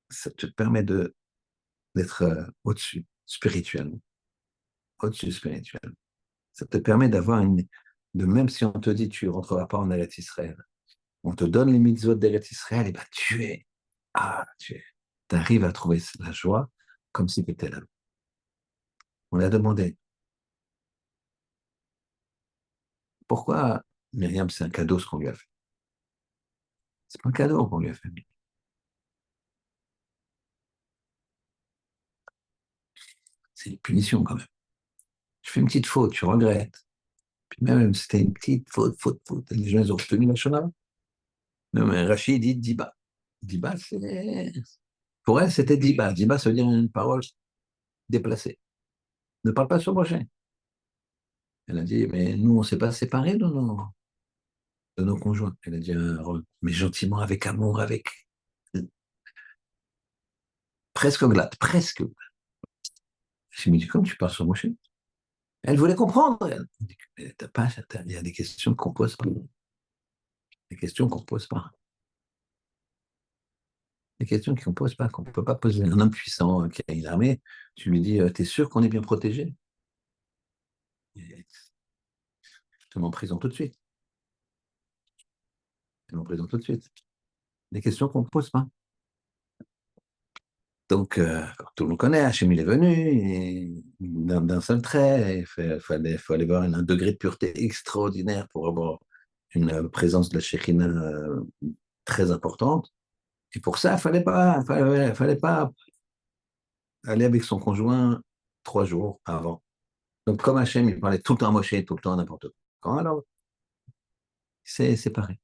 [SPEAKER 1] ça te permet d'être au-dessus, spirituellement. Au-dessus, spirituellement. Ça te permet d'avoir même si on te dit tu ne rentreras pas en Eretz Israël, on te donne les mitzvot d'Eretz Israël, et ben tu arrives à trouver la joie comme si tu étais là. On a demandé pourquoi Myriam, c'est un cadeau ce qu'on lui a fait. C'est pas un cadeau qu'on lui a fait. C'est une punition quand même. Tu fais une petite faute, tu regrettes. Puis même si c'était une petite faute, les gens ils ont retenu la Shona. Non, mais Rachid dit Diba. Diba, pour elle, c'était Diba. Diba, ça veut dire une parole déplacée. Ne parle pas sur Moshe. Elle a dit, mais nous, on ne s'est pas séparés de nos conjoints. Elle a dit, mais gentiment, avec amour, avec presque glatte, presque. Je me dis, comme tu parles sur Moshe. Elle voulait comprendre. Elle dit, mais il y a des questions qu'on ne pose pas. Des questions qu'on ne pose pas. Des questions qu'on ne pose pas, qu'on ne peut pas poser. Un homme puissant qui a une armée, tu lui dis, t'es sûr qu'on est bien protégé? Je te mets en prison tout de suite. Je te mets en prison tout de suite. Des questions qu'on ne pose pas. Donc, tout le monde connaît, Hachem, il est venu et d'un seul trait. Il fallait avoir un degré de pureté extraordinaire pour avoir une présence de la Shekhina très importante. Et pour ça, fallait pas aller avec son conjoint 3 jours avant. Donc, comme Hachem, il parlait tout le temps à Moshe, tout le temps à n'importe quand, alors c'est séparé.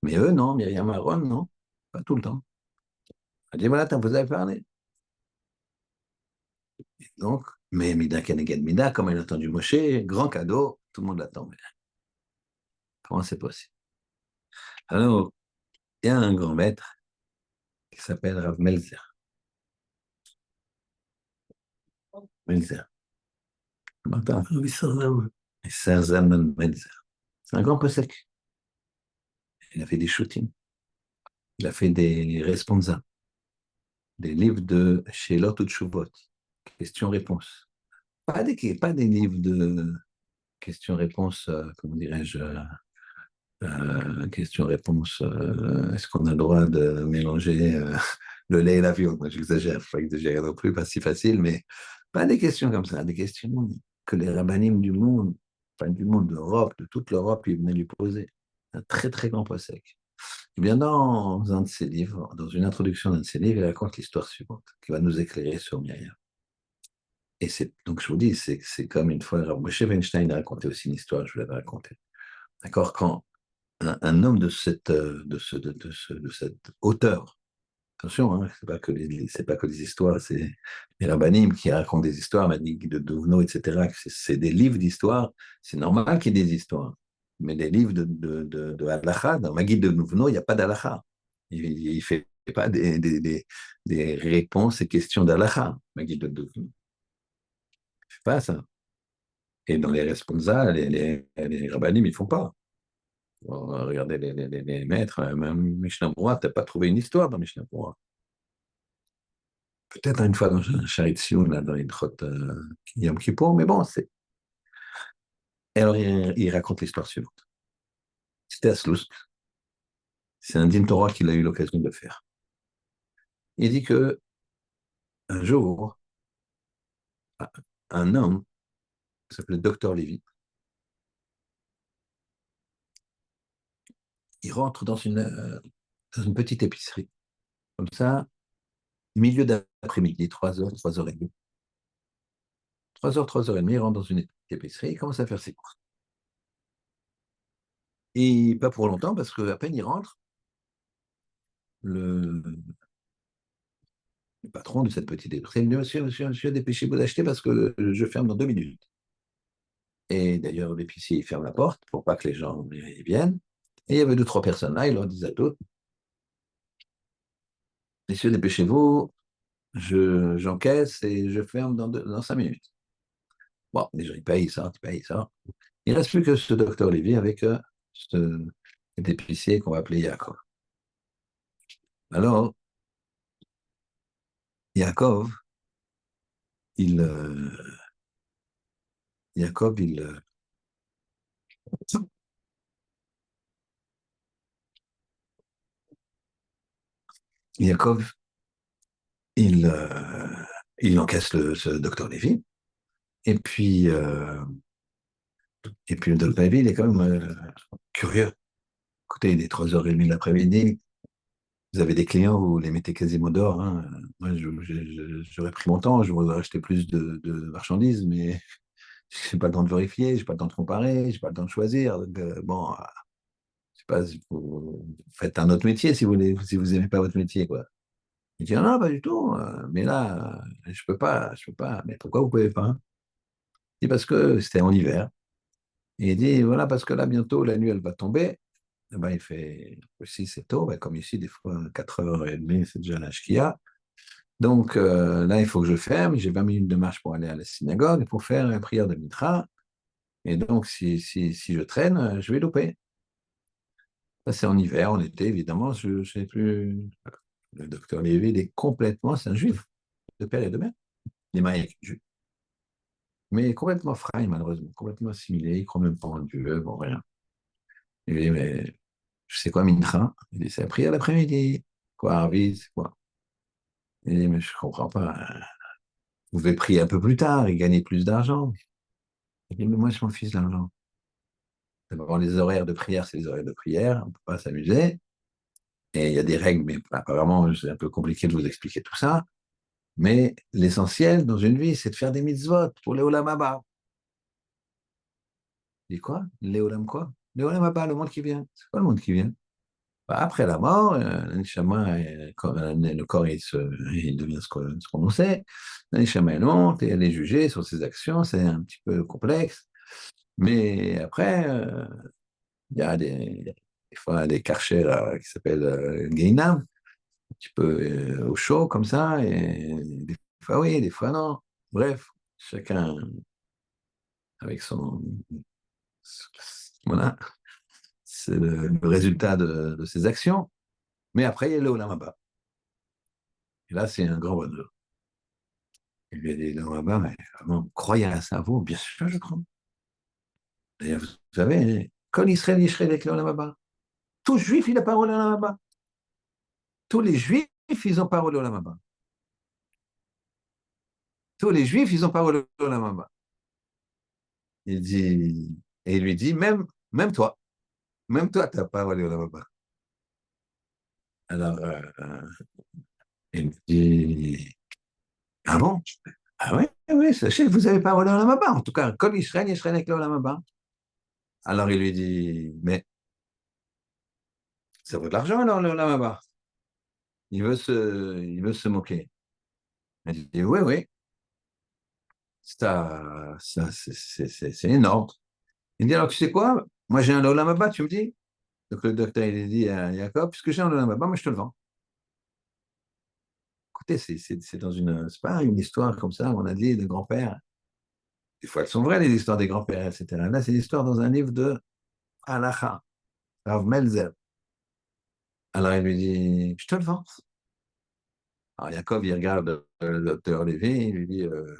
[SPEAKER 1] Mais eux, non, Myriam et Aaron, non, pas tout le temps. Elle dit, voilà, vous avez parlé. Donc, mais Mida Keneged Mida, comme elle a entendu Moshe, grand cadeau, tout le monde l'attend. Mais comment c'est possible? Alors, il y a un grand maître qui s'appelle Rav Melzer. Melzer. Attends, Melzer Zalman Melzer. C'est un grand possèque. Il a fait des shootings. Il a fait des responsa, des livres de Shelot ou Tshuvot, questions-réponses. Pas des livres de questions-réponses, comment dirais-je, question-réponse. Est-ce qu'on a le droit de mélanger le lait et la viande? Moi, j'exagère, il ne faut pas exagérer non plus, pas si facile, mais pas des questions comme ça, des questions que les rabbinim du monde, enfin du monde d'Europe, de toute l'Europe, ils venaient lui poser. Un très très grand possèque. Eh bien, dans un de ses livres, dans une introduction d'un de ses livres, il raconte l'histoire suivante, qui va nous éclairer sur Myriam. Et c'est, donc je vous dis, c'est comme une fois, alors, Moshe Weinstein a raconté aussi une histoire, je vous l'avais raconté. D'accord, quand un homme de cette hauteur. Attention, hein, c'est pas que des histoires, c'est les rabbinim qui racontent des histoires, Manik de Duvno, etc. C'est des livres d'histoire. C'est normal qu'il y ait des histoires. Mais des livres de halakha, dans Maguide de Duvno, il n'y a pas d'halakha. Il ne fait pas des réponses et questions d'halakha, Maguide de Duvno. Il ne fait pas ça. Et dans les responsables, les rabbinim, ils ne font pas. Regardez les maîtres, même Mishnah Brura, tu n'as pas trouvé une histoire dans Mishnah Brura. Peut-être une fois dans un Sharit Sioun, là, dans Ilchot Yom Kippour, mais bon, c'est. Et alors, il raconte l'histoire suivante. C'était à Sloust. C'est un din Torah qu'il a eu l'occasion de faire. Il dit que un jour, un homme qui s'appelait Docteur Lévy, il rentre dans une petite épicerie. Comme ça, milieu d'après-midi, 3 heures, 3 heures et demie. 3 heures, 3 heures et demie, il rentre dans une épicerie, il commence à faire ses courses. Et pas pour longtemps, parce qu'à peine il rentre, le, le patron de cette petite épicerie me dit, monsieur, dépêchez-vous d'acheter parce que je ferme dans 2 minutes. Et d'ailleurs, l'épicier, il ferme la porte pour pas que les gens y viennent. Et il y avait 2, 3 personnes là, il leur disait à tous, messieurs, dépêchez-vous, j'encaisse et je ferme dans 5 minutes. Bon, les gens, ils payent ça, ils payent ça. Il ne reste plus que ce docteur Lévy avec cet épicier qu'on va appeler Yaakov. Alors, Yaakov, il, euh, Yaakov, Yaakov, il, euh, il encaisse ce docteur Lévy. Et puis le docteur Lévy, il est quand même curieux. Écoutez, il est 3h30 de l'après-midi. Vous avez des clients, vous les mettez quasiment dehors, hein. Moi, j'aurais pris mon temps, je voudrais acheter plus de marchandises, mais je n'ai pas le temps de vérifier, je n'ai pas le temps de comparer, je n'ai pas le temps de choisir. Donc, bon, je sais pas si vous faites un autre métier si vous n'aimez pas votre métier, quoi. Il dit, ah non, pas du tout, mais là, je peux pas. Mais pourquoi vous ne pouvez pas? Il dit, parce que c'était en hiver. Et il dit, voilà, parce que là, bientôt, la nuit, elle va tomber. Eh ben, il fait, aussi, c'est tôt, ben, comme ici, des fois, 4h30, c'est déjà l'âge qu'il y a. Donc, là, il faut que je ferme. J'ai 20 minutes de marche pour aller à la synagogue pour faire la prière de Mitra. Et donc, si je traîne, je vais louper. Ça, c'est en hiver, en été, évidemment, je ne sais plus. Le docteur Lévy, il est complètement, c'est un juif, de père et de mère. Il est marié avec une juive. Mais complètement frais, malheureusement, complètement assimilé, il ne croit même pas en Dieu, bon, rien. Il dit, mais je sais quoi, Mincha? Il dit, c'est la prière l'après-midi. Quoi, Arvis, quoi. Il dit, mais je comprends pas. Vous pouvez prier un peu plus tard et gagner plus d'argent. Il dit, mais moi, je m'en fiche d'argent. D'abord, les horaires de prière, c'est les horaires de prière. On ne peut pas s'amuser. Et il y a des règles, mais apparemment, c'est un peu compliqué de vous expliquer tout ça. Mais l'essentiel dans une vie, c'est de faire des mitzvot pour les olam haba. Il dit quoi? Les olam quoi? Les olam haba, le monde qui vient. C'est quoi le monde qui vient? Bah, après la mort, le neshama, le corps, il devient ce qu'on sait. Le neshama, il monte et elle est jugée sur ses actions. C'est un petit peu complexe. Mais après, il y a des fois des karchers là, qui s'appellent Guéinam, un petit peu au chaud comme ça. Et des fois oui, des fois non. Bref, chacun avec son. Voilà, c'est le résultat de ses actions. Mais après, il y a le Olam Haba. Et là, c'est un grand bonheur. Il lui a dit, non, là-bas, mais vraiment, croyez à ça, vous? Bien sûr, je crois. Et vous savez, quand Israël, Israël avec l'Olam Haba, tout juif, il a parole à l'Olam Haba. Tous les juifs, ils ont parole au Olam Haba. Tous les juifs, ils ont parole au Olam Haba. Il dit, et il lui dit, même toi, tu as parole au Olam Haba. Alors, il me dit, ah bon? Ah oui, oui, sachez que vous avez parole au Olam Haba. En tout cas, comme Israël, Israël avec l'Olam Haba. Alors, il lui dit, mais ça vaut de l'argent, alors, le Olam Haba. Il veut se moquer. Il dit, oui, oui, c'est énorme. Il dit, alors, tu sais quoi? Moi, j'ai un Olam Haba, tu me dis? Donc, le docteur, il dit à Jacob, puisque j'ai un Olam Haba, moi, je te le vends. Écoutez, c'est dans c'est pas une histoire comme ça, on a dit, de grand-père. Des fois, elles sont vraies, les histoires des grands-pères, etc. Là, c'est l'histoire dans un livre de Halacha, Rav Melzer. Alors, il lui dit, je te le vends. Alors, Jacob, il regarde le docteur Lévy, il lui dit, le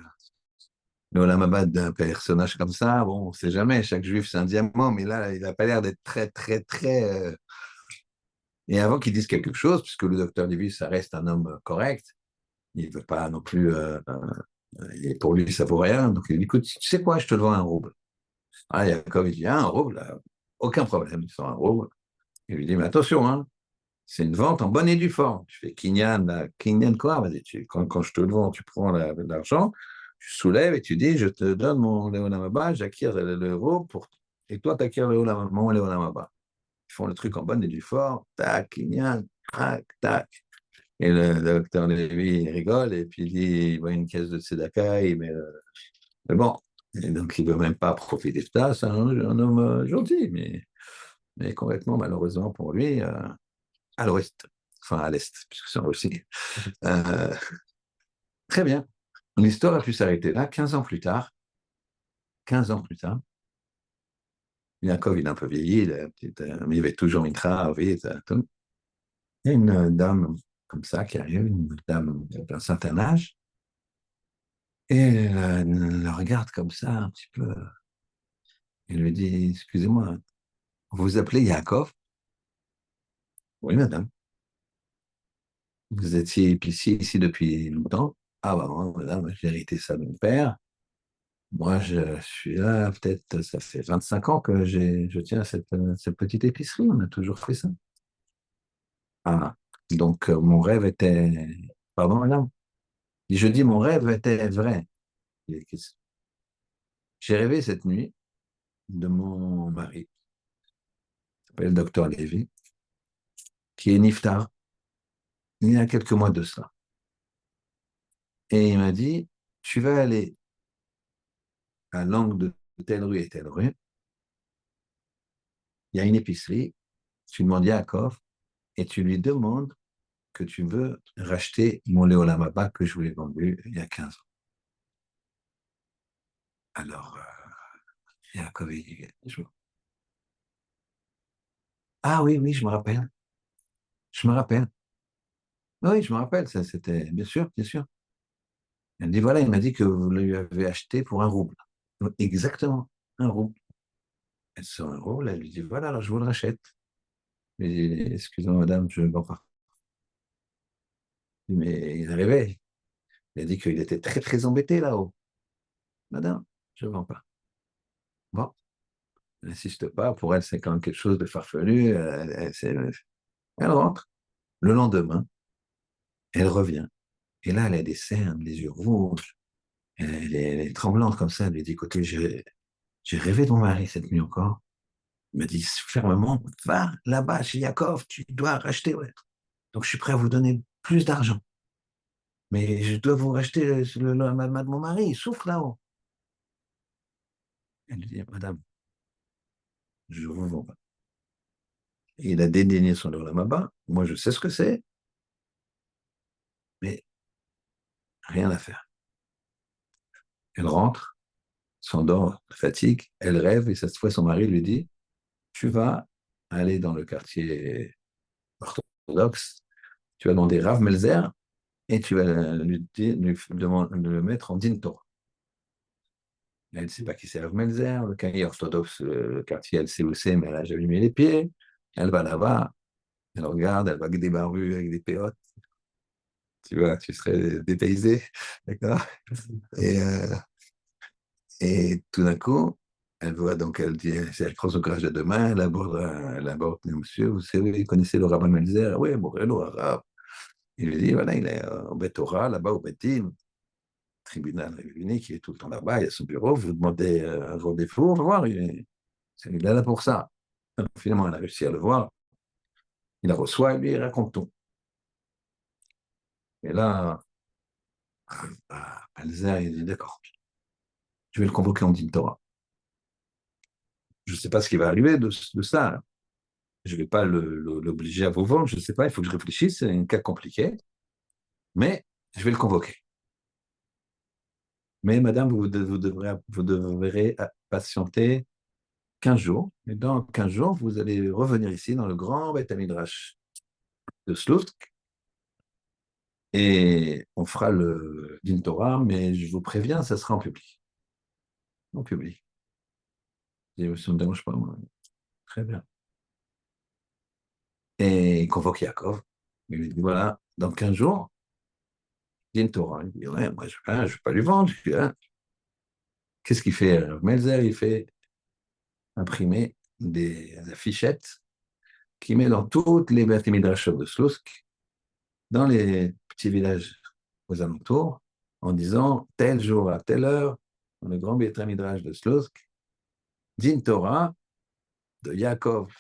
[SPEAKER 1] Olam Haba d'un personnage comme ça, bon, on ne sait jamais, chaque juif, c'est un diamant, mais là, il n'a pas l'air d'être très, très, très. Et avant qu'il dise quelque chose, puisque le docteur Lévy, ça reste un homme correct, il ne veut pas non plus. Et pour lui, ça vaut rien. Donc il dit, écoute, tu sais quoi, je te le vends un rouble. Ah, Jacob, il dit, ah, un rouble, aucun problème, il sort un rouble. Il lui dit, mais attention, hein, c'est une vente en bonne et due forme. Tu fais Kinyan, Kinyan quoi? Vas-y, quand je te le vends, tu prends l'argent, tu soulèves et tu dis, je te donne mon Léonamaba, j'acquiers l'euro et toi, tu acquiers mon Léonamaba. Ils font le truc en bonne et due forme, tac, Kinyan, tac, tac. Et le docteur Lévy il rigole et puis il dit, il voit une caisse de Tzedaka, mais bon, et donc il ne veut même pas profiter de ça, c'est un homme gentil, mais complètement malheureusement pour lui, à l'ouest, enfin à l'est, puisque c'est en Russie. Euh, Très bien. L'histoire a pu s'arrêter là, 15 ans plus tard. 15 ans plus tard, Yaakov, il est un peu vieilli, mais il avait toujours Mikra, oui, tout. Il y a une dame comme ça qui arrive, une dame d'un certain âge, et elle le regarde comme ça un petit peu. Elle lui dit, excusez-moi, vous vous appelez Yaakov? Oui, madame. Vous étiez épicier ici depuis longtemps? Ah, bah, moi, madame, j'ai hérité ça de mon père. Moi, je suis là, peut-être, ça fait 25 ans que je tiens à cette petite épicerie. On a toujours fait ça. Ah, donc mon rêve était. Pardon, madame? Je dis mon rêve était vrai. J'ai rêvé cette nuit de mon mari, qui s'appelle le docteur Lévy, qui est niftar, il y a quelques mois de cela. Et il m'a dit, tu vas aller à l'angle de telle rue et telle rue, il y a une épicerie, tu demandes Yaakov et tu lui demandes que tu veux racheter mon Léolam Abba que je voulais vendu il y a 15 ans. Alors, Yaakov, il dit, ah oui, oui, je me rappelle. Je me rappelle. Oui, je me rappelle, ça c'était bien sûr, bien sûr. Elle me dit, voilà, il m'a dit que vous lui avez acheté pour un rouble. Exactement, un rouble. Elle sort un rouble, elle lui dit, voilà, alors je vous le rachète. Et excusez-moi, madame, je ne vends pas. Mais il arrivait. Il a dit qu'il était très, très embêté là-haut. Madame, je ne vends pas. Bon, elle n'insiste pas. Pour elle, c'est quand même quelque chose de farfelu. Elle rentre. Le lendemain, elle revient. Et là, elle a des cernes, les yeux rouges. Elle est tremblante comme ça. Elle lui dit, écoutez, j'ai rêvé de mon mari cette nuit encore. Il me dit fermement, va là-bas chez Yakov, tu dois racheter. Ouais. Donc, je suis prêt à vous donner plus d'argent. Mais je dois vous racheter de mon mari. Il souffre là-haut. Elle lui dit, madame, je vous vends pas. Il a dédaigné son Olamaba. Moi, je sais ce que c'est, mais rien à faire. Elle rentre, s'endort, fatigue, elle rêve, et cette fois, son mari lui dit, tu vas aller dans le quartier orthodoxe, tu vas demander Rav Melzer, et tu vas lui demander de le mettre en din Torah. Elle ne sait pas qui c'est Rav Melzer, le quartier orthodoxe, le quartier, elle sait où c'est, mais elle n'a jamais mis les pieds. Elle va là-bas, elle regarde, elle va des barrues avec des péotes, tu vois, tu serais dépaysé, d'accord? Et, euh, et tout d'un coup, elle voit, donc elle dit, elle prend son courage de deux mains, elle aborde monsieur, vous savez, vous connaissez le rabbin Melzer? Oui, Morello, arabe. Il lui dit, voilà, il est au Bet Torah, là-bas au Betin, tribunal rabbinique, il est tout le temps là-bas, il a son bureau, vous demandez un rendez-vous, on va voir, il est là pour ça. Alors, finalement, elle a réussi à le voir, il la reçoit, et lui, il raconte tout. Et là, Melzer, il dit, d'accord, je vais le convoquer en dit Torah. Je ne sais pas ce qui va arriver de ça. Je ne vais pas l'obliger à vous vendre, je ne sais pas, il faut que je réfléchisse, c'est un cas compliqué, mais je vais le convoquer. Mais madame, vous devrez patienter 15 jours. Et dans 15 jours, vous allez revenir ici dans le grand Beth Midrash de Sloutsk et on fera le Din Torah, mais je vous préviens, ça sera en public. En public. Et ça ne me dérange pas, moi. Très bien. Et il convoque Yaakov. Il lui dit voilà, dans 15 jours, Din Torah. Il dit ouais, moi, je ne vais pas lui vendre. Je dis, hein. Qu'est-ce qu'il fait? Melzer, il fait imprimer des affichettes qu'il met dans toutes les Beth Midrash de Slusk, dans les petits villages aux alentours, en disant tel jour à telle heure, dans le grand Beth Midrash de Slusk, Din Torah de Yaakov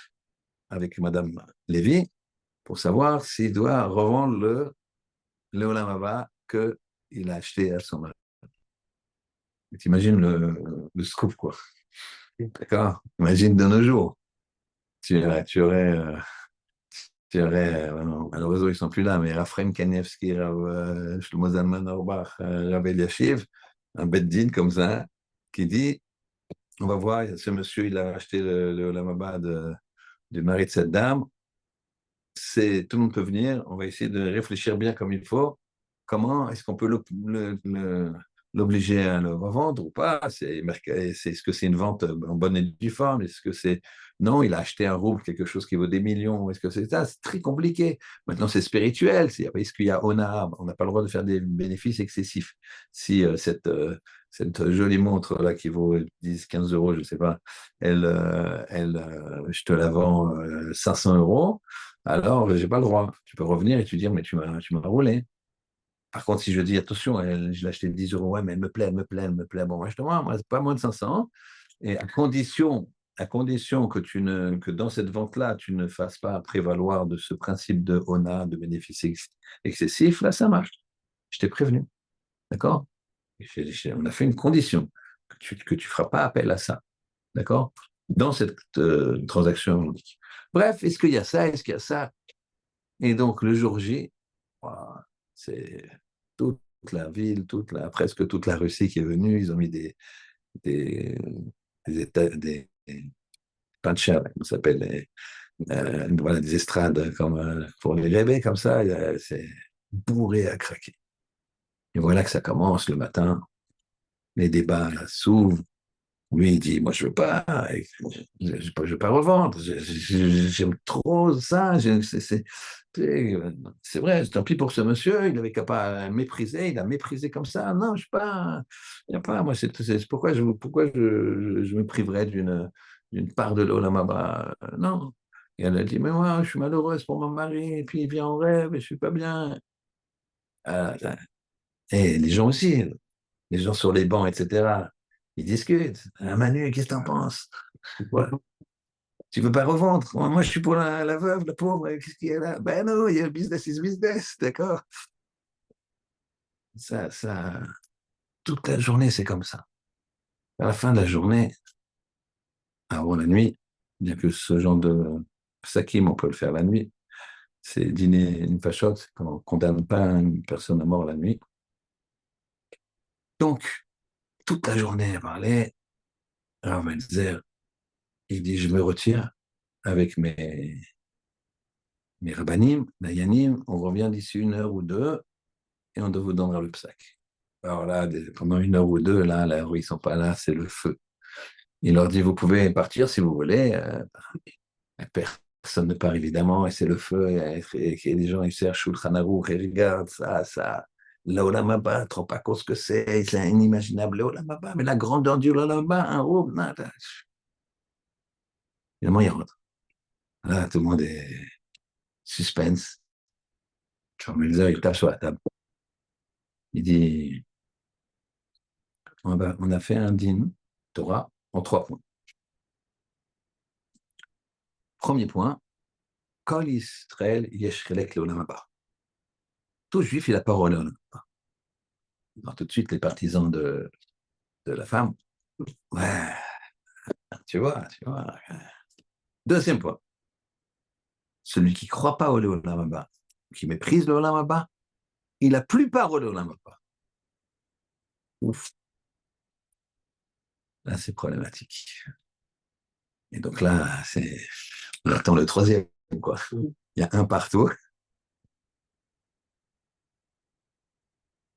[SPEAKER 1] avec Madame Lévy, pour savoir s'il doit revendre le Olam Haba qu'il a acheté à son mari. T'imagines le scoop, quoi. D'accord? Imagine de nos jours. Malheureusement, ils ne sont plus là, mais Raphaël Kanievski, Shlomo Zalman Auerbach, Rav Eliashiv, un beddin comme ça, qui dit, on va voir, ce monsieur, il a acheté le Olam Haba du mari de cette dame, tout le monde peut venir, on va essayer de réfléchir bien comme il faut, comment est-ce qu'on peut l'obliger à le revendre ou pas? Est-ce que c'est une vente en bonne et due forme? Est-ce que c'est... Non, il a acheté un rouble, quelque chose qui vaut des millions. Est-ce que c'est ça? C'est très compliqué. Maintenant, c'est spirituel. Est-ce qu'il y a honneur? On n'a pas le droit de faire des bénéfices excessifs. Si cette jolie montre-là qui vaut 10, 15 euros, je ne sais pas, je te la vends 500 euros, alors je n'ai pas le droit. Tu peux revenir et tu dire, mais tu m'as roulé. Par contre, si je dis, attention, je l'ai acheté 10 euros, ouais, mais elle me plaît, elle me plaît, elle me plaît. Bon, achète-moi, moi, c'est pas moins de 500. Et à condition que dans cette vente-là, tu ne fasses pas prévaloir de ce principe de ONA, de bénéfice excessif, là, ça marche. Je t'ai prévenu. D'accord? On a fait une condition, que tu feras pas appel à ça. D'accord? Dans cette transaction unique. Bref, est-ce qu'il y a ça? Est-ce qu'il y a ça? Et donc, le jour J, voilà, c'est toute la ville, presque toute la Russie qui est venue. Ils ont mis des, des panchas, on s'appelle, voilà, des estrades comme, pour les rêver comme ça. C'est bourré à craquer. Et voilà que ça commence le matin. Les débats s'ouvrent. Lui, il dit, moi, je veux pas, je veux pas revendre. J'aime trop ça. C'est vrai, tant pis pour ce monsieur, il avait qu'à pas mépriser, il a méprisé comme ça. Non, je sais pas, il y a pas, moi, c'est pourquoi je me priverais d'une part de l'Olam Haba. Non. Et elle a dit, mais moi, je suis malheureuse pour mon mari, et puis il vient en rêve, et je suis pas bien. Ah, et les gens aussi, les gens sur les bancs, etc., ils discutent. Ah, Manu, qu'est-ce que t'en penses? Ouais. Tu veux pas revendre? Moi, je suis pour la veuve, la pauvre, qu'est-ce qu'il y a là? Ben non, il y a business is business, d'accord? Ça, toute la journée, c'est comme ça. À la fin de la journée, avant la nuit, bien que ce genre de sakim, on peut le faire la nuit, c'est dîner une fachotte, c'est qu'on ne condamne pas une personne à mort la nuit. Donc, toute la journée, à parler, Rav Melzer, il dit, je me retire avec mes rabbanim, dayanim, on revient d'ici 1 heure ou 2 et on vous donnera le psaque. Alors là, pendant 1 heure ou 2, là où ils ne sont pas là, c'est le feu. Il leur dit, vous pouvez partir si vous voulez. Personne ne part évidemment, et c'est le feu, et les gens, ils cherchent Shulchan Aruch, et regardent ça. L'Olam Haba, tu ne te rends pas compte ce que c'est inimaginable, l'Olam Haba, mais la grandeur du Olam Haba, un robe, nada. Finalement, il rentre. Là, tout le monde est suspense. Jean il tape sur la table. Il dit, on a fait un dîner Torah en 3 points. Premier point, Kol Israël yesh chelek leolam haba. Tout juif, il a parole au Olam Haba. Alors, tout de suite, les partisans de la femme, ouais, tu vois. Deuxième point, celui qui ne croit pas au Olam Haba, qui méprise le Olam Haba, il n'a plus parole au Olam Haba. Ouf, là, c'est problématique. Et donc là, on attend le troisième, quoi. Il y a un partout.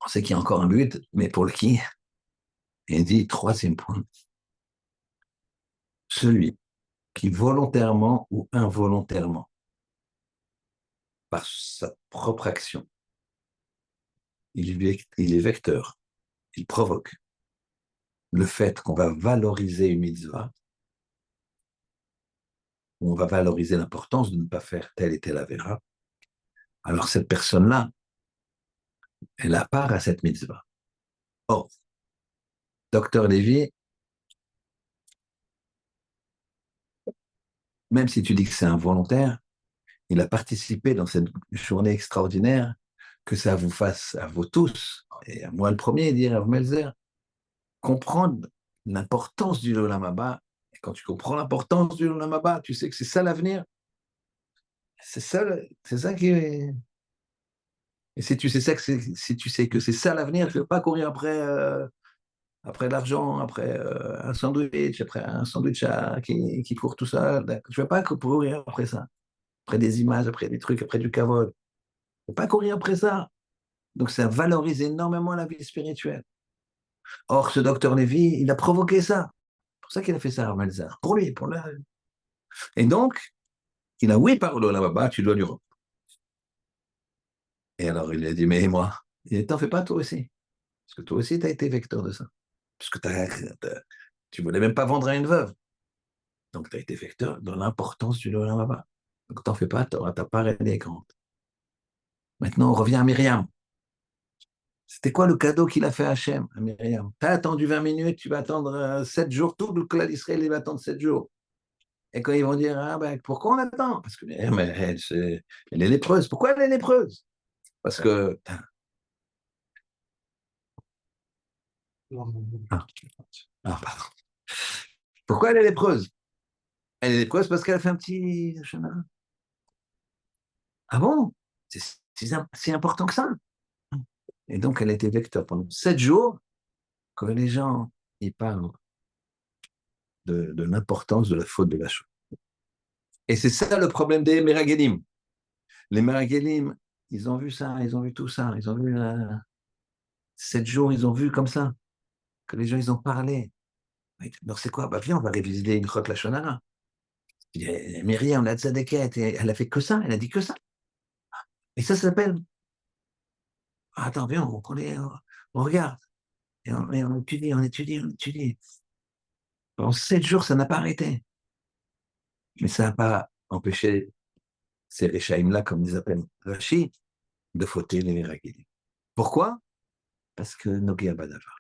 [SPEAKER 1] On sait qu'il y a encore un but, mais pour le qui? Et il dit, troisième point, celui qui volontairement ou involontairement, par sa propre action, il est vecteur, il provoque le fait qu'on va valoriser une mitzvah, on va valoriser l'importance de ne pas faire telle et telle avéra, alors cette personne-là, elle a part à cette mitzvah. Or, docteur Lévy, même si tu dis que c'est involontaire, il a participé dans cette journée extraordinaire que ça vous fasse, à vous tous, et à moi le premier, dire à Melzer, comprendre l'importance du Olam Haba. Et quand tu comprends l'importance du Olam Haba, tu sais que c'est ça l'avenir. C'est ça qui est. Et si tu sais ça, si tu sais que c'est ça l'avenir, tu ne vas pas courir après l'argent, après un sandwich, après un sandwich qui court tout seul. Tu ne vas pas courir après ça. Après des images, après des trucs, après du kavod. Tu ne vas pas courir après ça. Donc ça valorise énormément la vie spirituelle. Or, ce docteur Lévy, il a provoqué ça. C'est pour ça qu'il a fait ça à Malzar. Pour lui, pour la. Et donc, il a oui parlé là-bas, tu dois lui rendre. Et alors, il a dit, mais moi, il t'en fais pas toi aussi. Parce que toi aussi, tu as été vecteur de ça. Parce que tu voulais même pas vendre à une veuve. Donc, tu as été vecteur dans l'importance du Lola Baba. Donc, t'en fais pas, ta part, elle est grande. Maintenant, on revient à Myriam. C'était quoi le cadeau qu'il a fait à Hachem, à Myriam? Tu as attendu 20 minutes, tu vas attendre 7 jours, tout le clan d'Israël, il va attendre 7 jours. Et quand ils vont dire, ah ben, pourquoi on attend? Parce que Myriam, elle est lépreuse. Pourquoi elle est lépreuse? Parce que. Ah, pardon. Pourquoi elle est lépreuse? Elle est lépreuse parce qu'elle a fait un petit. Ah bon? C'est important que ça. Et donc, elle a été vecteur pendant 7 jours, que les gens ils parlent de l'importance de la faute de la chose. Et c'est ça le problème des Meragelim. Les Meragelim, ils ont vu ça, ils ont vu tout ça, ils ont vu 7 jours, ils ont vu comme ça, que les gens, ils ont parlé. Alors c'est quoi? Bah viens, on va réviser une Chot Lachonara. Myriam, la Tzadeket, elle a fait que ça, elle a dit que ça. Et ça s'appelle, ah, attends, viens, on regarde. Et on étudie, on étudie, on étudie. En 7 jours, ça n'a pas arrêté. Mais ça n'a pas empêché ces Réchaïm-là, comme ils appellent Rashi, de fauter les Miragilim. Pourquoi? Parce que Nogué Abadavar.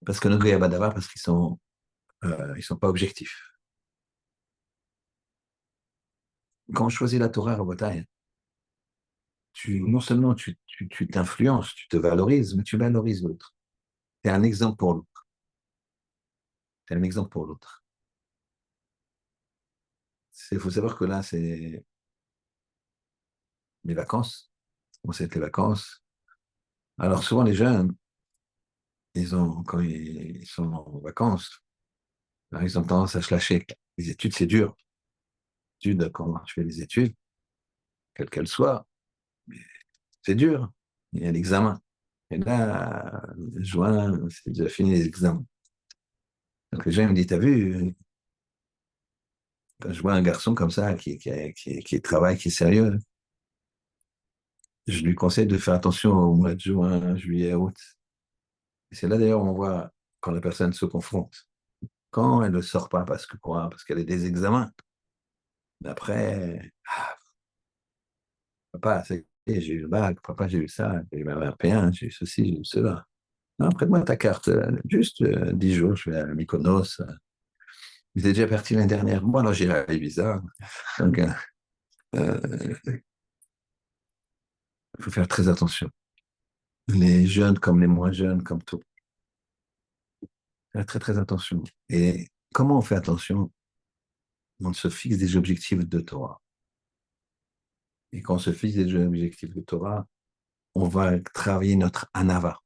[SPEAKER 1] Parce que Nogué Abadavar, parce qu'ils sont pas objectifs. Quand on choisit la Torah, Rabotai, non seulement tu t'influences, tu te valorises, mais tu valorises l'autre. Tu es un exemple pour l'autre. Tu es un exemple pour l'autre. Il faut savoir que là, c'est les vacances. On sait que les vacances. Alors souvent, les jeunes, quand ils sont en vacances, alors, ils ont tendance à se lâcher. Les études, c'est dur. Les études, quand tu fais les études, quelles qu'elles soient, c'est dur. Il y a l'examen. Et là, juin, c'est déjà fini les examens. Donc les gens me disent, t'as vu, quand je vois un garçon comme ça qui travaille, qui est sérieux, je lui conseille de faire attention au mois de juin, juillet, août. Et c'est là d'ailleurs où on voit quand la personne se confronte. Quand elle ne sort pas parce que quoi? Parce qu'elle a des examens. Mais après, papa, j'ai eu le bac, papa, j'ai eu ça, j'ai eu ma 21, j'ai eu ceci, j'ai eu cela. Non, prête-moi ta carte, juste 10 jours, je vais à Mykonos. Vous êtes déjà parti l'année dernière. Moi, alors j'irai à Ibiza. Donc, il faut faire très attention. Les jeunes comme les moins jeunes, comme tout. Faire très, très attention. Et comment on fait attention? On se fixe des objectifs de Torah. Et quand on se fixe des objectifs de Torah, on va travailler notre anava.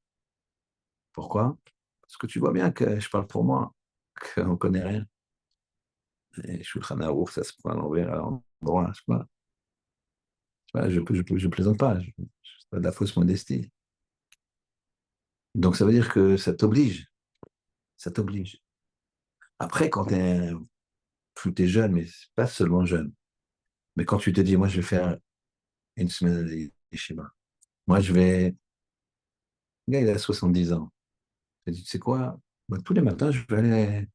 [SPEAKER 1] Pourquoi? Parce que tu vois bien que je parle pour moi, qu'on ne connaît rien. Et Shulchan Aruch, ça se prend à l'envers, à l'endroit. Je plaisante pas. C'est pas de la fausse modestie. Donc ça veut dire que ça t'oblige. Ça t'oblige. Après, quand tu es jeune, mais c'est pas seulement jeune, mais quand tu te dis, moi, je vais faire une semaine de schémas. Moi, le gars, il a 70 ans. Il dit, tu sais quoi? Moi, tous les matins, je vais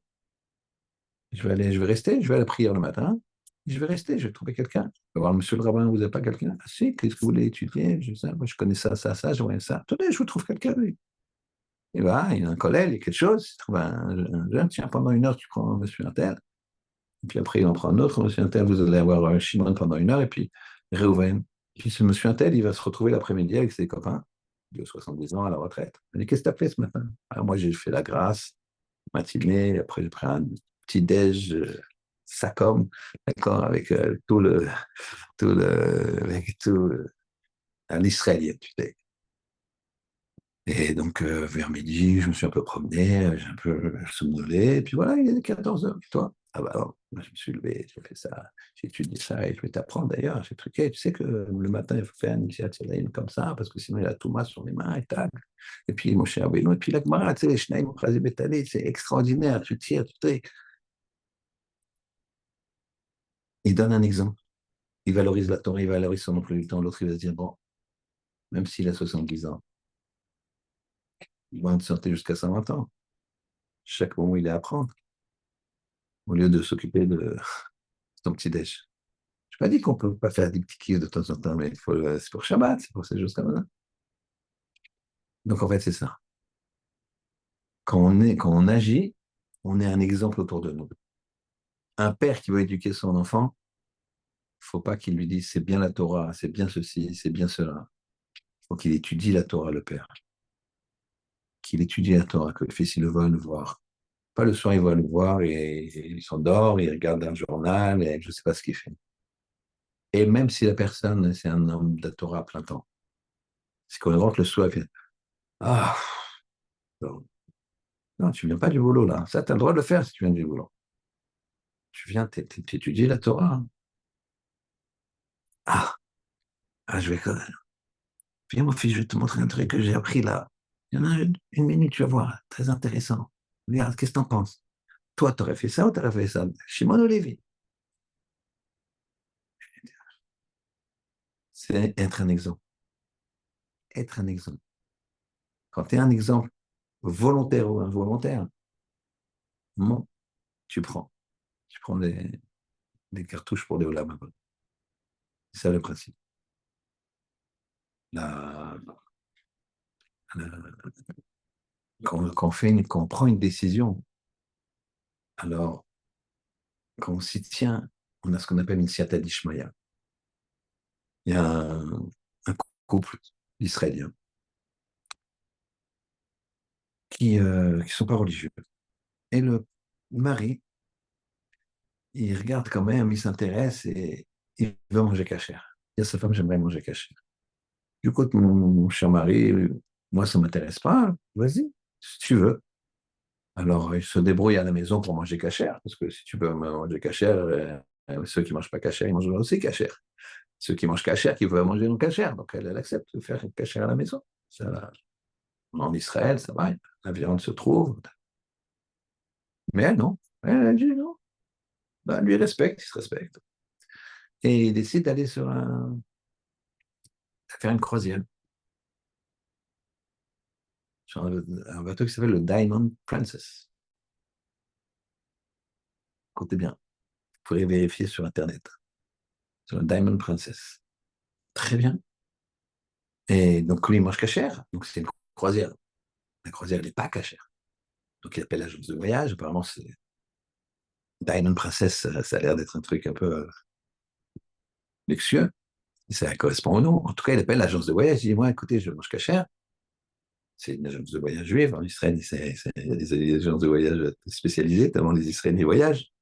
[SPEAKER 1] rester, je vais à la prière le matin. Je vais rester, je vais trouver quelqu'un. Je vais voir monsieur le rabbin, vous n'avez pas quelqu'un? Ah si, qu'est-ce que vous voulez étudier? Je sais, moi, je connais ça, ça, ça, je vois ça. Attendez, je vous trouve quelqu'un, oui. Et là, il y a un collègue, il y a quelque chose, il trouve un jeune, tiens, pendant 1 heure, tu prends monsieur Intel. Et puis après, il en prend un autre, monsieur Intel, vous allez avoir Shimon pendant 1 heure, et puis Réhouven. Puis ce monsieur Intel, il va se retrouver l'après-midi avec ses copains de 70 ans à la retraite. Il dit, qu'est-ce que tu as fait ce matin? Alors moi, j'ai fait la grâce, matinée, après j'ai pris un petit déj, sacom, d'accord, avec avec tout l'israélien, tu sais. Et donc, vers midi, je me suis un peu promené, j'ai un peu somnolé, et puis voilà, il est 14 heures. Et toi? Ah bah alors, moi, je me suis levé, j'ai fait ça, j'ai étudié ça, et je vais t'apprendre d'ailleurs, j'ai truqué. Tu sais que le matin, il faut faire une initiative comme ça, parce que sinon, il a tout mal sur les mains, et tac. Et puis, mon cher Abénou, et puis la Gemara, tu sais, les Shnaïm, c'est extraordinaire, tu tires, tu sais. Il donne un exemple. Il valorise la Torah, il valorise son emploi du temps. L'autre, il va se dire, bon, même s'il a 70 ans, il va en santé jusqu'à 120 ans. Chaque moment, il est à apprendre, au lieu de s'occuper de son petit déj. Je n'ai pas dit qu'on ne peut pas faire des petits kiffs de temps en temps, mais c'est pour Shabbat, c'est pour ces choses comme ça. Donc, en fait, c'est ça. Quand on agit, on est un exemple autour de nous. Un père qui veut éduquer son enfant, il ne faut pas qu'il lui dise c'est bien la Torah, c'est bien ceci, c'est bien cela. Il faut qu'il étudie la Torah, le père. Qu'il étudie la Torah, que le fils, il le voit le voir. Pas le soir, il va le voir et il s'endort, il regarde un journal et je ne sais pas ce qu'il fait. Et même si la personne, c'est un homme de la Torah à plein temps, c'est qu'on rentre le soir, il fait ah, non, non, tu ne viens pas du boulot là. Ça, tu as le droit de le faire si tu viens du boulot. Tu viens t'étudier la Torah. Ah, je vais quand même. Viens, mon fils, je vais te montrer un truc que j'ai appris là. Il y en a une minute, tu vas voir, très intéressant. Regarde, qu'est-ce que tu en penses? Toi, tu aurais fait ça ou tu aurais fait ça? Shimon ou Lévi? c'est être un exemple. Être un exemple. Quand tu es un exemple volontaire ou involontaire, bon, tu prends. Tu prends des cartouches pour des olam. C'est ça le principe. La, la- quand on prend une décision, alors quand on s'y tient, on a ce qu'on appelle une siyata d'Ishmaïa. Il y a un couple d'Israéliens qui ne sont pas religieux. Et le mari, il regarde quand même, il s'intéresse et il veut manger cachère. Il dit à sa femme, j'aimerais manger cachère. Du coup, mon cher mari, moi, ça ne m'intéresse pas. Vas-y, si tu veux. Alors, il se débrouille à la maison pour manger cachère, parce que si tu peux manger cachère, ceux qui ne mangent pas cachère, ils mangent aussi cachère. Ceux qui mangent cachère, qui veulent manger non cachère. Donc, elle accepte de faire cachère à la maison. Ça, en Israël, ça va, la viande se trouve. Mais elle, non. Elle dit non. Ben, lui, il respecte, il se respecte. Et il décide d'aller faire une croisière sur un bateau qui s'appelle le Diamond Princess. Écoutez bien, vous pourrez vérifier sur Internet. Sur le Diamond Princess. Très bien. Et donc, lui, il mange cachère. Donc, c'est une croisière. La croisière, elle n'est pas cachère. Donc, il appelle l'agence de voyage. Apparemment, c'est Diamond Princess, ça a l'air d'être un truc un peu luxueux. Et ça correspond au nom. En tout cas, il appelle l'agence de voyage. Il dit, moi, écoutez, je mange cachère. C'est une agence de voyage juive. En Israël, il y a des agences de voyage spécialisées, tellement les Israéliens voyagent.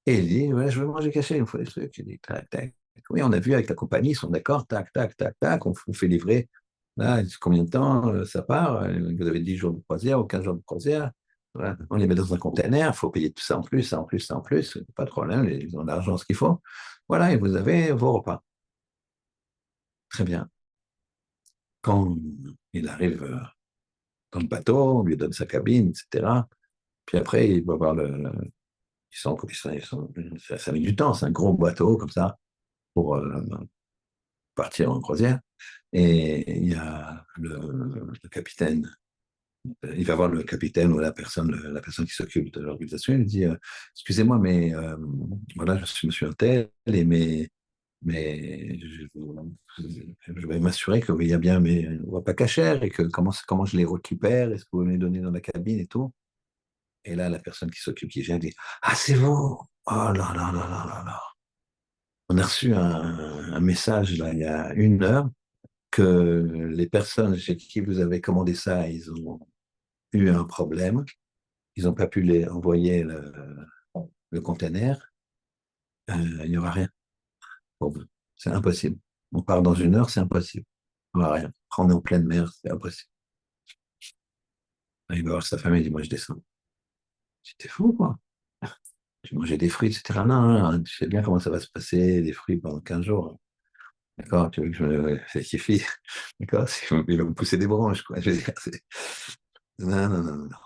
[SPEAKER 1] Et il dit, ouais, je veux manger caché, il me faut des trucs. Il dit, tac, tac. Oui, on a vu avec la compagnie, ils sont d'accord, tac, tac, tac, tac, on fait livrer. Là, combien de temps ça part? Vous avez 10 jours de croisière ou 15 jours de croisière. Voilà. On les met dans un container, il faut payer tout ça en plus, ça en plus, ça en plus. Pas de problème, ils ont l'argent, ce qu'il faut. Voilà, et vous avez vos repas. Très bien. Quand il arrive dans le bateau, on lui donne sa cabine, etc. Puis après, il va voir ça met du temps, c'est un gros bateau comme ça pour partir en croisière. Et il y a le capitaine, il va voir le capitaine ou la personne qui s'occupe de l'organisation, il dit excusez-moi, mais voilà, je suis monsieur Untel, mais je vais m'assurer qu'il y a bien mes repas cachers et que comment je les récupère, est-ce que vous me les donnez dans la cabine et tout. Et là, la personne qui s'occupe, qui vient, dit ah, c'est vous! Oh là là là là là là! On a reçu un message là, il y a 1 heure que les personnes chez qui vous avez commandé ça, ils ont eu un problème. Ils n'ont pas pu les envoyer le container. Il n'y aura rien pour vous. C'est impossible. On part dans 1 heure, c'est impossible. Il n'y aura rien. On est en pleine mer, c'est impossible. Il va voir sa famille, il dit moi je descends. J'étais fou, quoi. Tu mangeais des fruits, etc. Non, non, non, tu sais bien comment ça va se passer, des fruits pendant 15 jours. D'accord, tu veux que je me fais kiffer. D'accord, il va me pousser des branches, quoi. Je veux dire, non, non, non, non.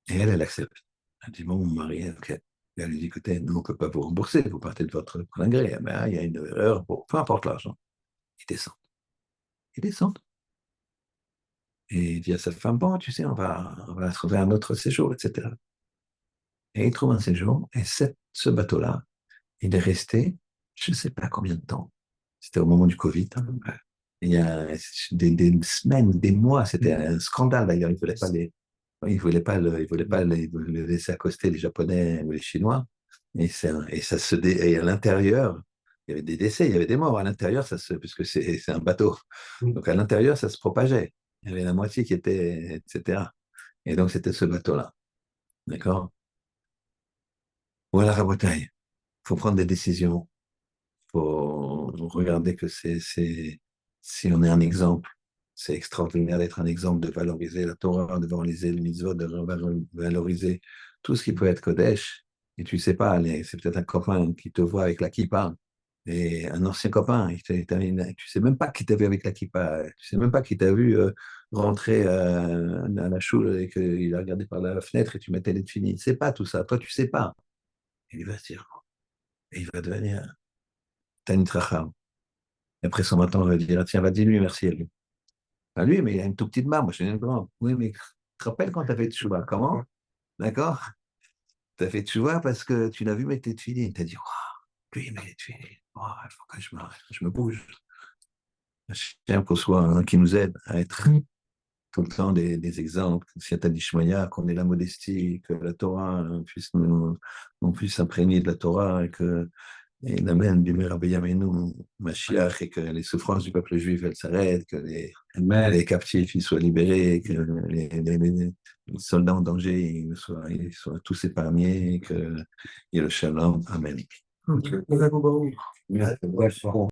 [SPEAKER 1] Et elle accepte. Elle dit, bon, mon mari, ok. Et elle lui dit, écoutez, nous, on ne peut pas vous rembourser, vous partez de votre plein gré. Ah ben, il y a une erreur, bon, peu importe l'argent. Il descend. Il descend. Et il dit à sa femme, bon, tu sais, on va trouver un autre séjour, etc. Et il trouve un séjour, et ce bateau-là, il est resté, je ne sais pas combien de temps. C'était au moment du Covid, hein. Il y a des semaines, des mois, c'était un scandale d'ailleurs. Il voulait pas le laisser accoster les Japonais ou les Chinois. Et à l'intérieur, il y avait des décès, il y avait des morts. À l'intérieur, puisque c'est un bateau. Donc à l'intérieur, ça se propageait. Il y avait la moitié qui était, etc. Et donc c'était ce bateau-là. D'accord? Voilà, Rabotaille. Il faut prendre des décisions. Il faut regarder que si on est un exemple, c'est extraordinaire d'être un exemple, de valoriser la Torah, de valoriser le mitzvot, de valoriser tout ce qui peut être Kodesh. Et tu sais pas, c'est peut-être un copain qui te voit avec la kippa, et un ancien copain, tu sais même pas qui t'a vu avec la kippa, tu sais même pas qui t'a vu rentrer à la choule et qu'il a regardé par la fenêtre et tu mettais les finis. Il sait pas tout ça, toi tu sais pas. Et il va se dire, et il va devenir Tanit Racham. Et après 120 ans, on va dire, ah, tiens, va dis-lui merci à lui. À lui, mais il a une toute petite barbe, moi je suis une grande. Oui, mais tu te rappelles quand tu as fait tchouva? Comment? D'accord? Tu as fait tchouva parce que tu l'as vu mettre tes filles. Tu as dit, lui, il met les filles. Oh, il faut que je me bouge. J'aime qu'on soit un qui nous aide à être tout le temps des exemples, si tu as dit Shmaya, qu'on ait la modestie, que la Torah on puisse s'imprégner de la Torah et que et l'Amen, Bimer Abiyamenu, Mashiach, et que les souffrances du peuple juif, elles s'arrêtent, que les captifs ils soient libérés, que les soldats en danger ils soient tous épargnés, et qu'il y ait le shalom. Amen. Ok. Merci.